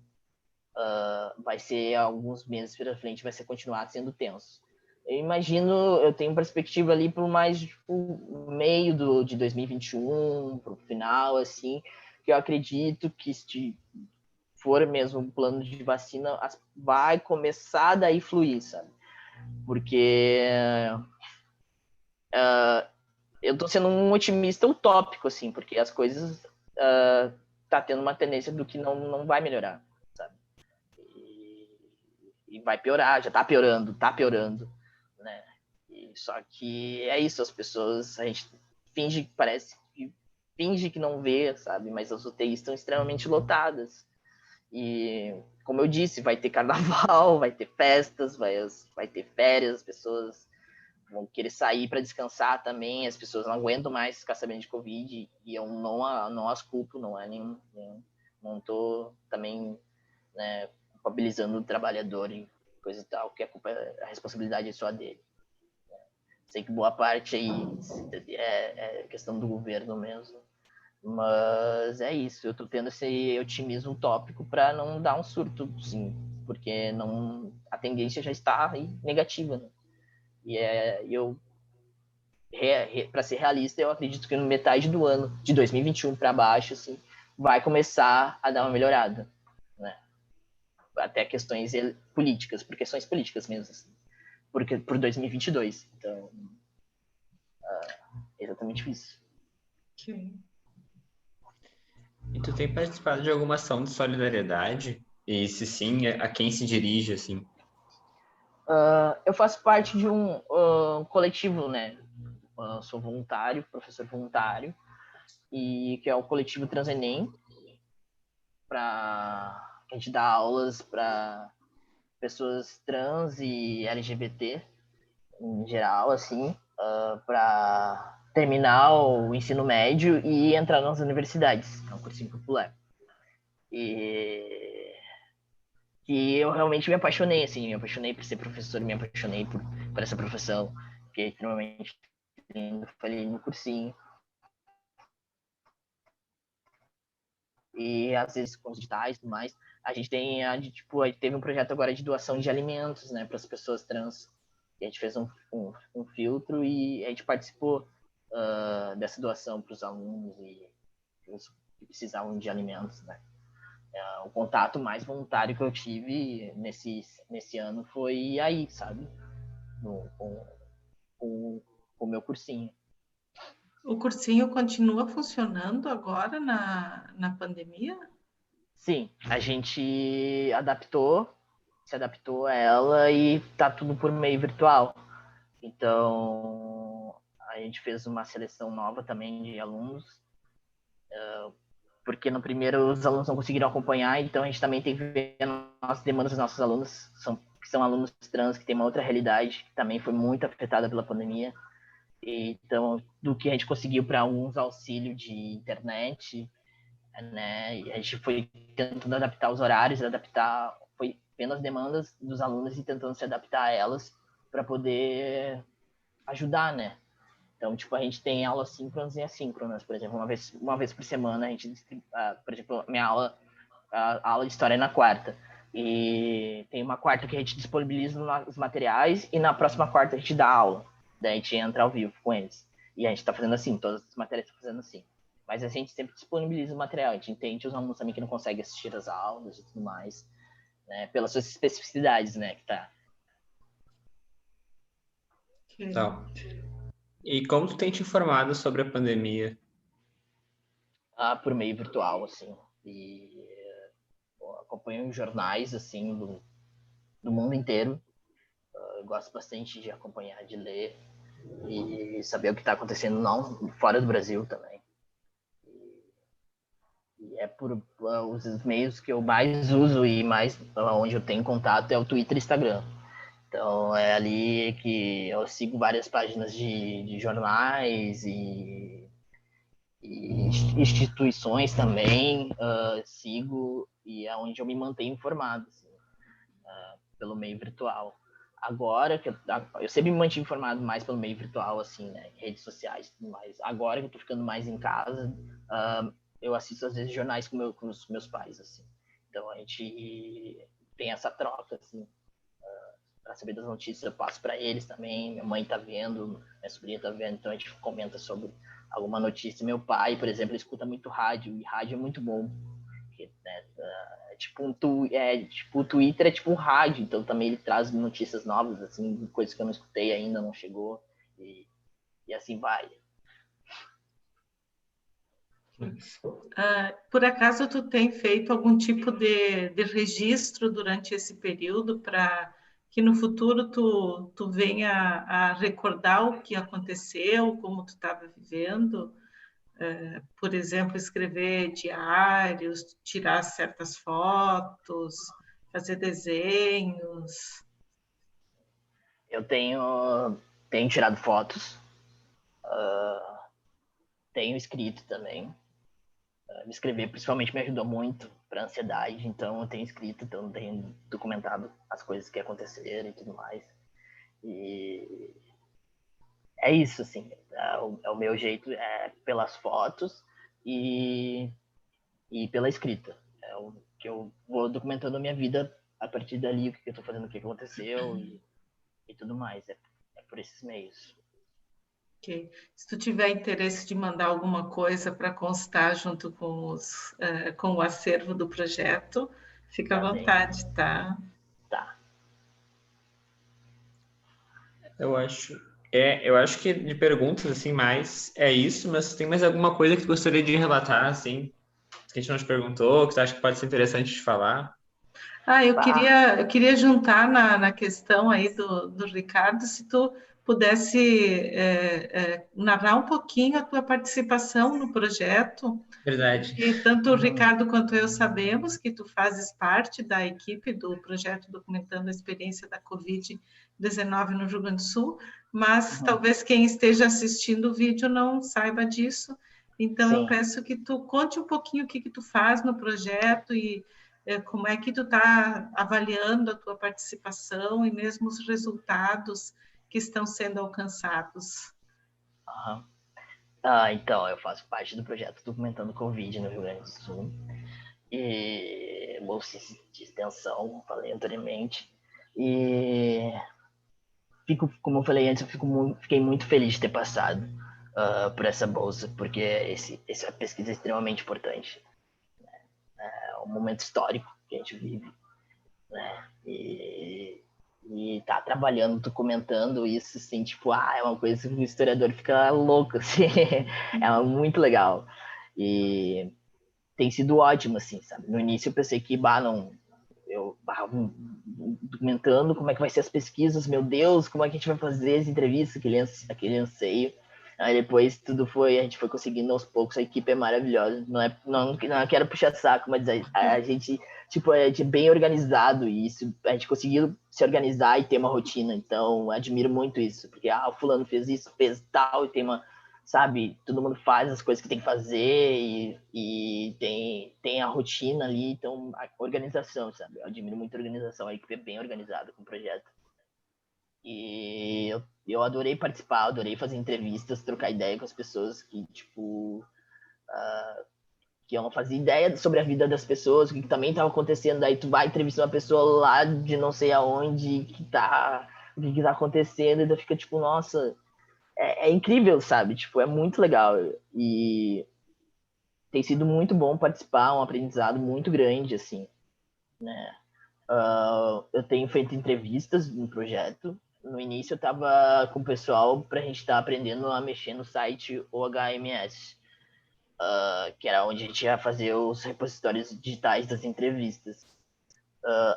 vai ser alguns meses pela frente, vai ser continuar sendo tenso. Eu imagino, eu tenho perspectiva ali para mais, tipo, meio de 2021, para o final, assim, que eu acredito que se for mesmo um plano de vacina, vai começar daí fluir, sabe? Porque eu tô sendo um otimista utópico, assim, porque as coisas tá tendo uma tendência do que não vai melhorar, sabe? E vai piorar, já tá piorando, né? Só que é isso, as pessoas, a gente finge que não vê, sabe? Mas as UTIs estão extremamente lotadas. E, como eu disse, vai ter carnaval, vai ter festas, vai ter férias, as pessoas vão querer sair para descansar também, as pessoas não aguentam mais ficar sabendo de Covid, e eu não as culpo, não tô também, né, culpabilizando o trabalhador e coisa e tal, que a responsabilidade é só dele. Sei que boa parte aí é questão do governo mesmo, mas é isso, eu tô tendo esse otimismo utópico para não dar um surto, sim, porque a tendência já está aí negativa, né? E eu para ser realista, eu acredito que no metade do ano de 2021 para baixo, assim, vai começar a dar uma melhorada, né? Até questões políticas, por questões políticas mesmo, assim, porque por 2022. Então, é exatamente isso. Sim. E tu tem participado de alguma ação de solidariedade? E se sim, a quem se dirige, assim? Eu faço parte de um coletivo, né? Sou voluntário, professor voluntário, e que é o coletivo Transenem, para a gente dar aulas para pessoas trans e LGBT em geral, assim, para terminar o ensino médio e entrar nas universidades. É um cursinho popular. E que eu realmente me apaixonei, assim, me apaixonei por ser professor, me apaixonei por essa profissão, que é extremamente lindo, falei no cursinho. E às vezes com os digitais e tudo mais, A gente teve um projeto agora de doação de alimentos, né, para as pessoas trans. E a gente fez um filtro e a gente participou dessa doação para os alunos e os que precisavam de alimentos, né. O contato mais voluntário que eu tive nesse ano foi aí, sabe? Com o meu cursinho. O cursinho continua funcionando agora na pandemia? Sim, a gente se adaptou a ela e tá tudo por meio virtual. Então, a gente fez uma seleção nova também de alunos, porque no primeiro os alunos não conseguiram acompanhar, então a gente também tem que ver as demandas dos nossos alunos, que são alunos trans, que tem uma outra realidade, que também foi muito afetada pela pandemia. Então, do que a gente conseguiu para alguns auxílio de internet, né? E a gente foi tentando adaptar os horários, foi vendo as demandas dos alunos e tentando se adaptar a elas para poder ajudar, né? Então, tipo, a gente tem aulas síncronas e assíncronas, por exemplo, uma vez por semana a gente, por exemplo, a aula de história é na quarta. E tem uma quarta que a gente disponibiliza os materiais e na próxima quarta a gente dá aula. Daí a gente entra ao vivo com eles. E a gente está fazendo assim, todas as matérias estão fazendo assim. Mas a gente sempre disponibiliza o material, a gente entende os alunos também que não conseguem assistir as aulas e tudo mais, né, pelas suas especificidades, né, que tá. Tá. E como tu tem te informado sobre a pandemia? Por meio virtual, assim. E acompanho jornais, assim, do mundo inteiro. Eu gosto bastante de acompanhar, de ler e saber o que está acontecendo não fora do Brasil também. E é por os meios que eu mais uso e mais onde eu tenho contato é o Twitter e Instagram. Então é ali que eu sigo várias páginas de jornais e instituições também, sigo, e é onde eu me mantenho informado, assim, pelo meio virtual. Agora que eu sempre me mantive informado mais pelo meio virtual, assim, né, redes sociais e tudo mais. Agora que eu tô ficando mais em casa, eu assisto às vezes jornais com os meus pais, assim. Então a gente tem essa troca, assim, para saber das notícias eu passo para eles também. Minha mãe tá vendo, minha sobrinha tá vendo, então a gente comenta sobre alguma notícia. Meu pai, por exemplo, escuta muito rádio, e rádio é muito bom. Porque, né, o Twitter é tipo um rádio, então também ele traz notícias novas, assim, coisas que eu não escutei ainda, não chegou, e assim vai. Por acaso tu tem feito algum tipo de registro durante esse período para que no futuro tu venha a recordar o que aconteceu, como tu estava vivendo? Por exemplo, escrever diários, tirar certas fotos, fazer desenhos. Eu tenho tirado fotos, tenho escrito também. Escrever principalmente me ajudou muito para ansiedade, então eu tenho escrito, então eu tenho documentado as coisas que aconteceram e tudo mais. E é isso, assim, o meu jeito é pelas fotos e, e pela escrita. É o que eu vou documentando a minha vida a partir dali, o que eu tô fazendo, o que aconteceu e tudo mais. É por esses meios. Okay. Se tu tiver interesse de mandar alguma coisa para constar junto com o acervo do projeto, fica à Tá bem, vontade, tá? tá. Eu acho que de perguntas assim mais é isso, mas tem mais alguma coisa que tu gostaria de relatar assim, que a gente não te perguntou, que tu acha que pode ser interessante de falar? Eu Tá. queria juntar na questão aí do Ricardo, se tu pudesse narrar um pouquinho a tua participação no projeto, Verdade. porque tanto o Uhum. Ricardo quanto eu sabemos que tu fazes parte da equipe do projeto Documentando a Experiência da Covid-19 no Rio Grande do Sul, mas Uhum. talvez quem esteja assistindo o vídeo não saiba disso, então eu Sim. peço que tu conte um pouquinho o que tu faz no projeto e como é que tu está avaliando a tua participação e mesmo os resultados que estão sendo alcançados. Uhum. Então, eu faço parte do projeto Documentando Covid no Rio Grande do Sul. E bolsa de extensão, como falei anteriormente. E como eu falei antes, fiquei muito feliz de ter passado por essa bolsa, porque essa pesquisa é extremamente importante. É um momento histórico que a gente vive, né? E tá trabalhando, documentando isso, assim, tipo, é uma coisa que o historiador fica louco, assim. É muito legal. E tem sido ótimo, assim, sabe? No início eu pensei que, documentando como é que vai ser as pesquisas, meu Deus, como é que a gente vai fazer as entrevistas, aquele anseio. Aí depois a gente foi conseguindo aos poucos, a equipe é maravilhosa. Não quero puxar saco, mas a gente, tipo, a gente é bem organizado e isso, a gente conseguiu se organizar e ter uma rotina. Então, admiro muito isso, porque o fulano fez isso, fez tal, e tem uma, sabe, todo mundo faz as coisas que tem que fazer e tem a rotina ali, então a organização, sabe? Eu admiro muito a organização, a equipe é bem organizada com o projeto. E eu adorei participar, adorei fazer entrevistas, trocar ideia com as pessoas que, tipo, que eu não fazia ideia sobre a vida das pessoas, o que também estava acontecendo. Daí tu vai entrevistar uma pessoa lá de não sei aonde, o que tá acontecendo, e tu fica tipo, nossa, é incrível, sabe? Tipo, é muito legal. E tem sido muito bom participar, um aprendizado muito grande, assim, né? Eu tenho feito entrevistas no projeto. No início eu estava com o pessoal para a gente estar aprendendo a mexer no site OHMS, que era onde a gente ia fazer os repositórios digitais das entrevistas.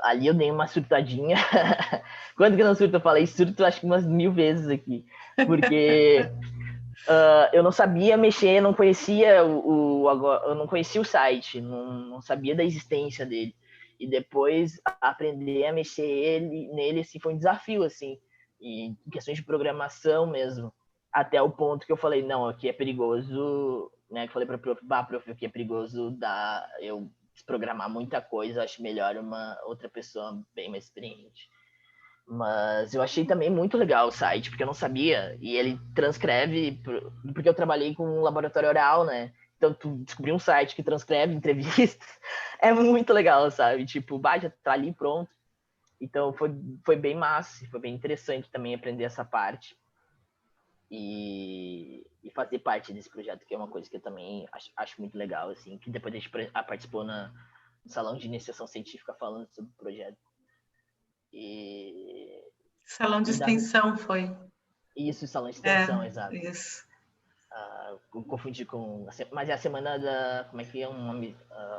Ali eu dei uma surtadinha. Quando que eu não surto? Eu falei surto acho que umas 1000 vezes aqui. Porque eu não sabia mexer, não conhecia eu não conhecia o site, não sabia da existência dele. E depois aprender a mexer nele assim, foi um desafio, assim, e em questões de programação mesmo, até o ponto que eu falei, não, aqui é perigoso, né, que eu falei para prof, aqui é perigoso eu desprogramar muita coisa, acho melhor uma outra pessoa bem mais experiente. Mas eu achei também muito legal o site, porque eu não sabia. E ele transcreve, porque eu trabalhei com um laboratório oral, né? Então, tu descobrir um site que transcreve entrevistas é muito legal, sabe? Tipo, já tá ali pronto. Então, foi bem massa, foi bem interessante também aprender essa parte. E fazer parte desse projeto, que é uma coisa que eu também acho muito legal, assim. Que depois a gente participou no salão de iniciação científica falando sobre o projeto. Salão de extensão foi. Isso, salão de extensão, exato. Isso. Confundi com... Mas é a semana da... Como é que é o nome?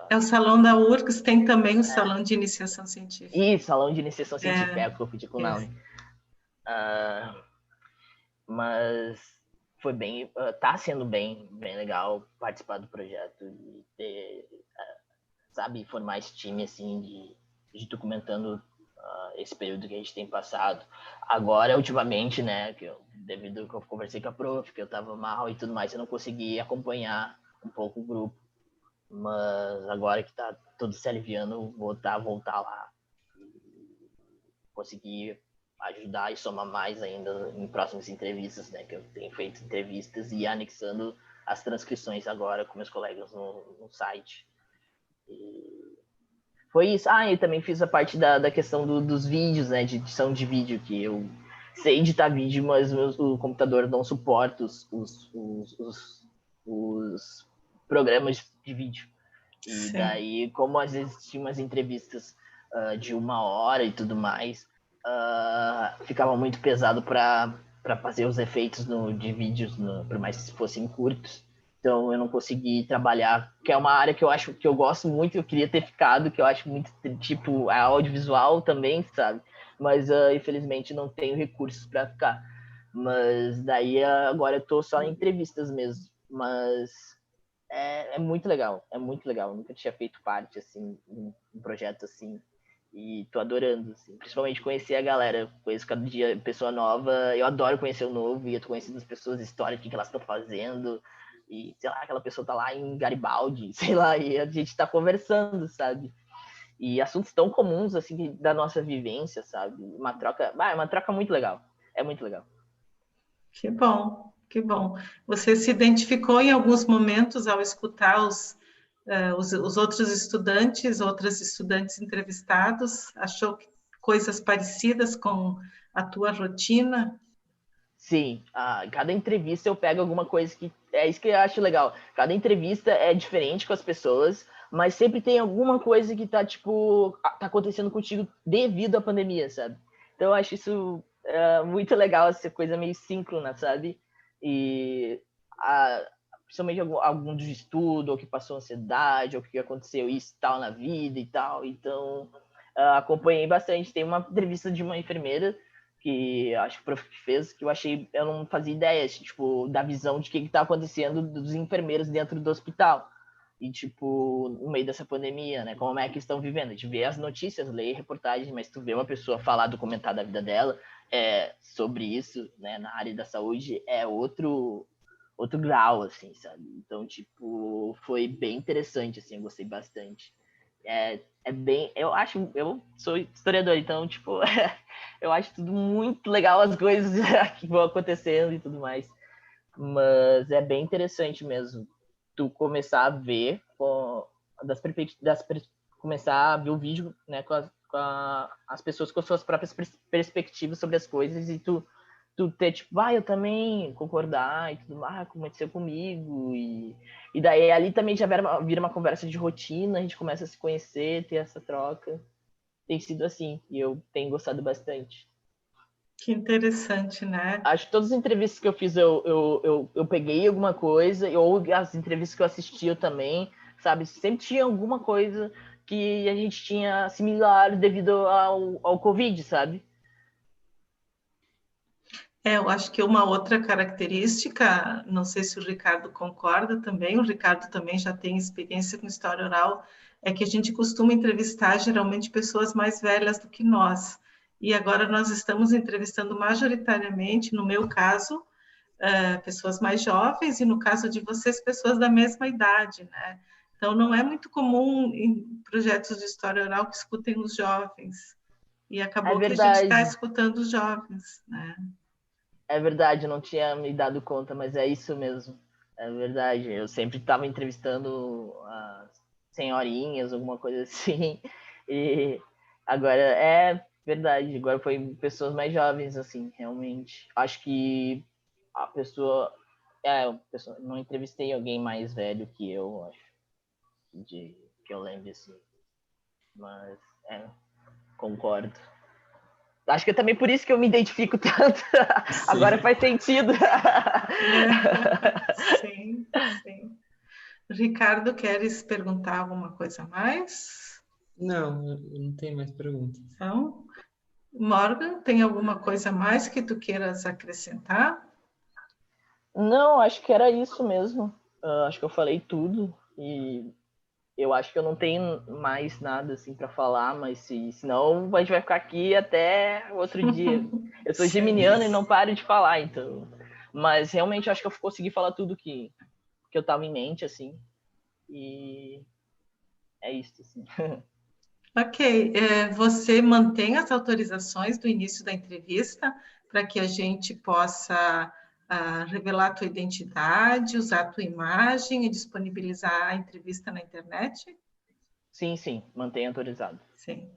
É o salão da URGS, tem também o salão de iniciação científica. Isso, salão de iniciação científica, confundi com o nome. Mas foi bem... tá sendo bem legal participar do projeto e ter, sabe, formar esse time, assim, de documentando esse período que a gente tem passado. Agora, ultimamente, né, devido ao que eu conversei com a prof, que eu tava mal e tudo mais, eu não consegui acompanhar um pouco o grupo. Mas agora que tá tudo se aliviando, vou voltar lá e conseguir ajudar e somar mais ainda em próximas entrevistas, né, que eu tenho feito entrevistas e anexando as transcrições agora com meus colegas no site. Foi isso. Eu também fiz a parte da questão dos vídeos, né? De edição de vídeo, que eu sei editar vídeo, mas o computador não suporta os programas de vídeo. E daí, como às vezes tinha umas entrevistas de 1 hora e tudo mais, ficava muito pesado para fazer os efeitos de vídeos, por mais que fossem curtos. Então eu não consegui trabalhar, que é uma área que eu acho que eu gosto muito, eu queria ter ficado, que eu acho muito, tipo, a audiovisual também, sabe? Mas infelizmente não tenho recursos para ficar. Mas daí agora eu tô só em entrevistas mesmo. Mas é muito legal, é muito legal. Eu nunca tinha feito parte, assim, de um projeto assim. E tô adorando, assim. Principalmente conhecer a galera. Eu conheço cada dia pessoa nova. Eu adoro conhecer o novo. E eu tô conhecendo as pessoas, histórias, o que elas estão fazendo. E, sei lá, aquela pessoa tá lá em Garibaldi, sei lá, e a gente tá conversando, sabe? E assuntos tão comuns, assim, da nossa vivência, sabe? Uma troca muito legal. É muito legal. Que bom, que bom. Você se identificou em alguns momentos ao escutar os outros estudantes, outras estudantes entrevistados, achou coisas parecidas com a tua rotina? Sim, cada entrevista eu pego alguma coisa que... É isso que eu acho legal. Cada entrevista é diferente com as pessoas, mas sempre tem alguma coisa que tá, tipo, tá acontecendo contigo devido à pandemia, sabe? Então eu acho isso muito legal, essa coisa meio síncrona, sabe? E principalmente algum de estudo, ou que passou ansiedade, ou que aconteceu isso e tal na vida e tal. Então, acompanhei bastante. Tem uma entrevista de uma enfermeira que acho que o prof fez, que eu não fazia ideia, tipo, da visão de o que está acontecendo dos enfermeiros dentro do hospital. E, tipo, no meio dessa pandemia, né? Como é que estão vivendo? A gente vê as notícias, lê reportagens, mas tu vê uma pessoa falar, documentar da vida dela sobre isso, né? Na área da saúde, é outro grau, assim, sabe? Então, tipo, foi bem interessante, assim, eu gostei bastante. É bem... Eu sou historiador, então, tipo, eu acho tudo muito legal, as coisas que vão acontecendo e tudo mais. Mas é bem interessante mesmo tu começar a ver, começar a ver o vídeo, né, com as pessoas com as suas próprias perspectivas sobre as coisas e tu ter, tipo, eu também concordar e tudo mais, aconteceu comigo. E daí ali também já vira uma conversa de rotina, a gente começa a se conhecer, ter essa troca. Tem sido assim, e eu tenho gostado bastante. Que interessante, né? Acho que todas as entrevistas que eu fiz, eu peguei alguma coisa, ou as entrevistas que eu assisti eu também, sabe? Sempre tinha alguma coisa que a gente tinha similar devido ao Covid, sabe? Eu acho que uma outra característica, não sei se o Ricardo concorda também, o Ricardo também já tem experiência com história oral, é que a gente costuma entrevistar geralmente pessoas mais velhas do que nós. E agora nós estamos entrevistando majoritariamente, no meu caso, pessoas mais jovens, e no caso de vocês, pessoas da mesma idade, né? Então, não é muito comum em projetos de história oral que escutem os jovens. E É acabou que a gente está verdade, escutando os jovens, né? é verdade, eu não tinha me dado conta, mas é isso mesmo. É verdade, eu sempre estava entrevistando as senhorinhas, alguma coisa assim, e agora é verdade, agora foi pessoas mais jovens, assim, realmente. Acho que a pessoa, não entrevistei alguém mais velho que eu, acho, que eu lembro, assim, mas, concordo. Acho que é também por isso que eu me identifico tanto. Agora Sim. faz sentido. Sim, sim. Ricardo, queres perguntar alguma coisa a mais? Não, eu não tenho mais perguntas. Não? Morgan, tem alguma coisa a mais que tu queiras acrescentar? Não, acho que era isso mesmo. Acho que eu falei tudo e eu acho que eu não tenho mais nada assim para falar, mas senão a gente vai ficar aqui até outro dia. Eu sou Sim. geminiano e não paro de falar, então. Mas realmente acho que eu consegui falar tudo que eu tava em mente, assim. E é isso, assim. Ok. Você mantém as autorizações do início da entrevista para que a gente possa revelar a tua identidade, usar a tua imagem e disponibilizar a entrevista na internet? Sim, mantenha autorizado. Sim.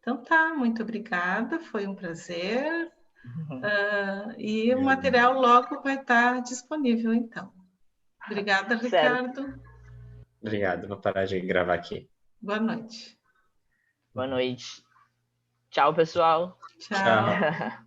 Então tá, muito obrigada, foi um prazer. E o material logo vai estar disponível, então. Obrigada, Certo. Ricardo. Obrigado, vou parar de gravar aqui. Boa noite. Boa noite. Tchau, pessoal. Tchau. Tchau.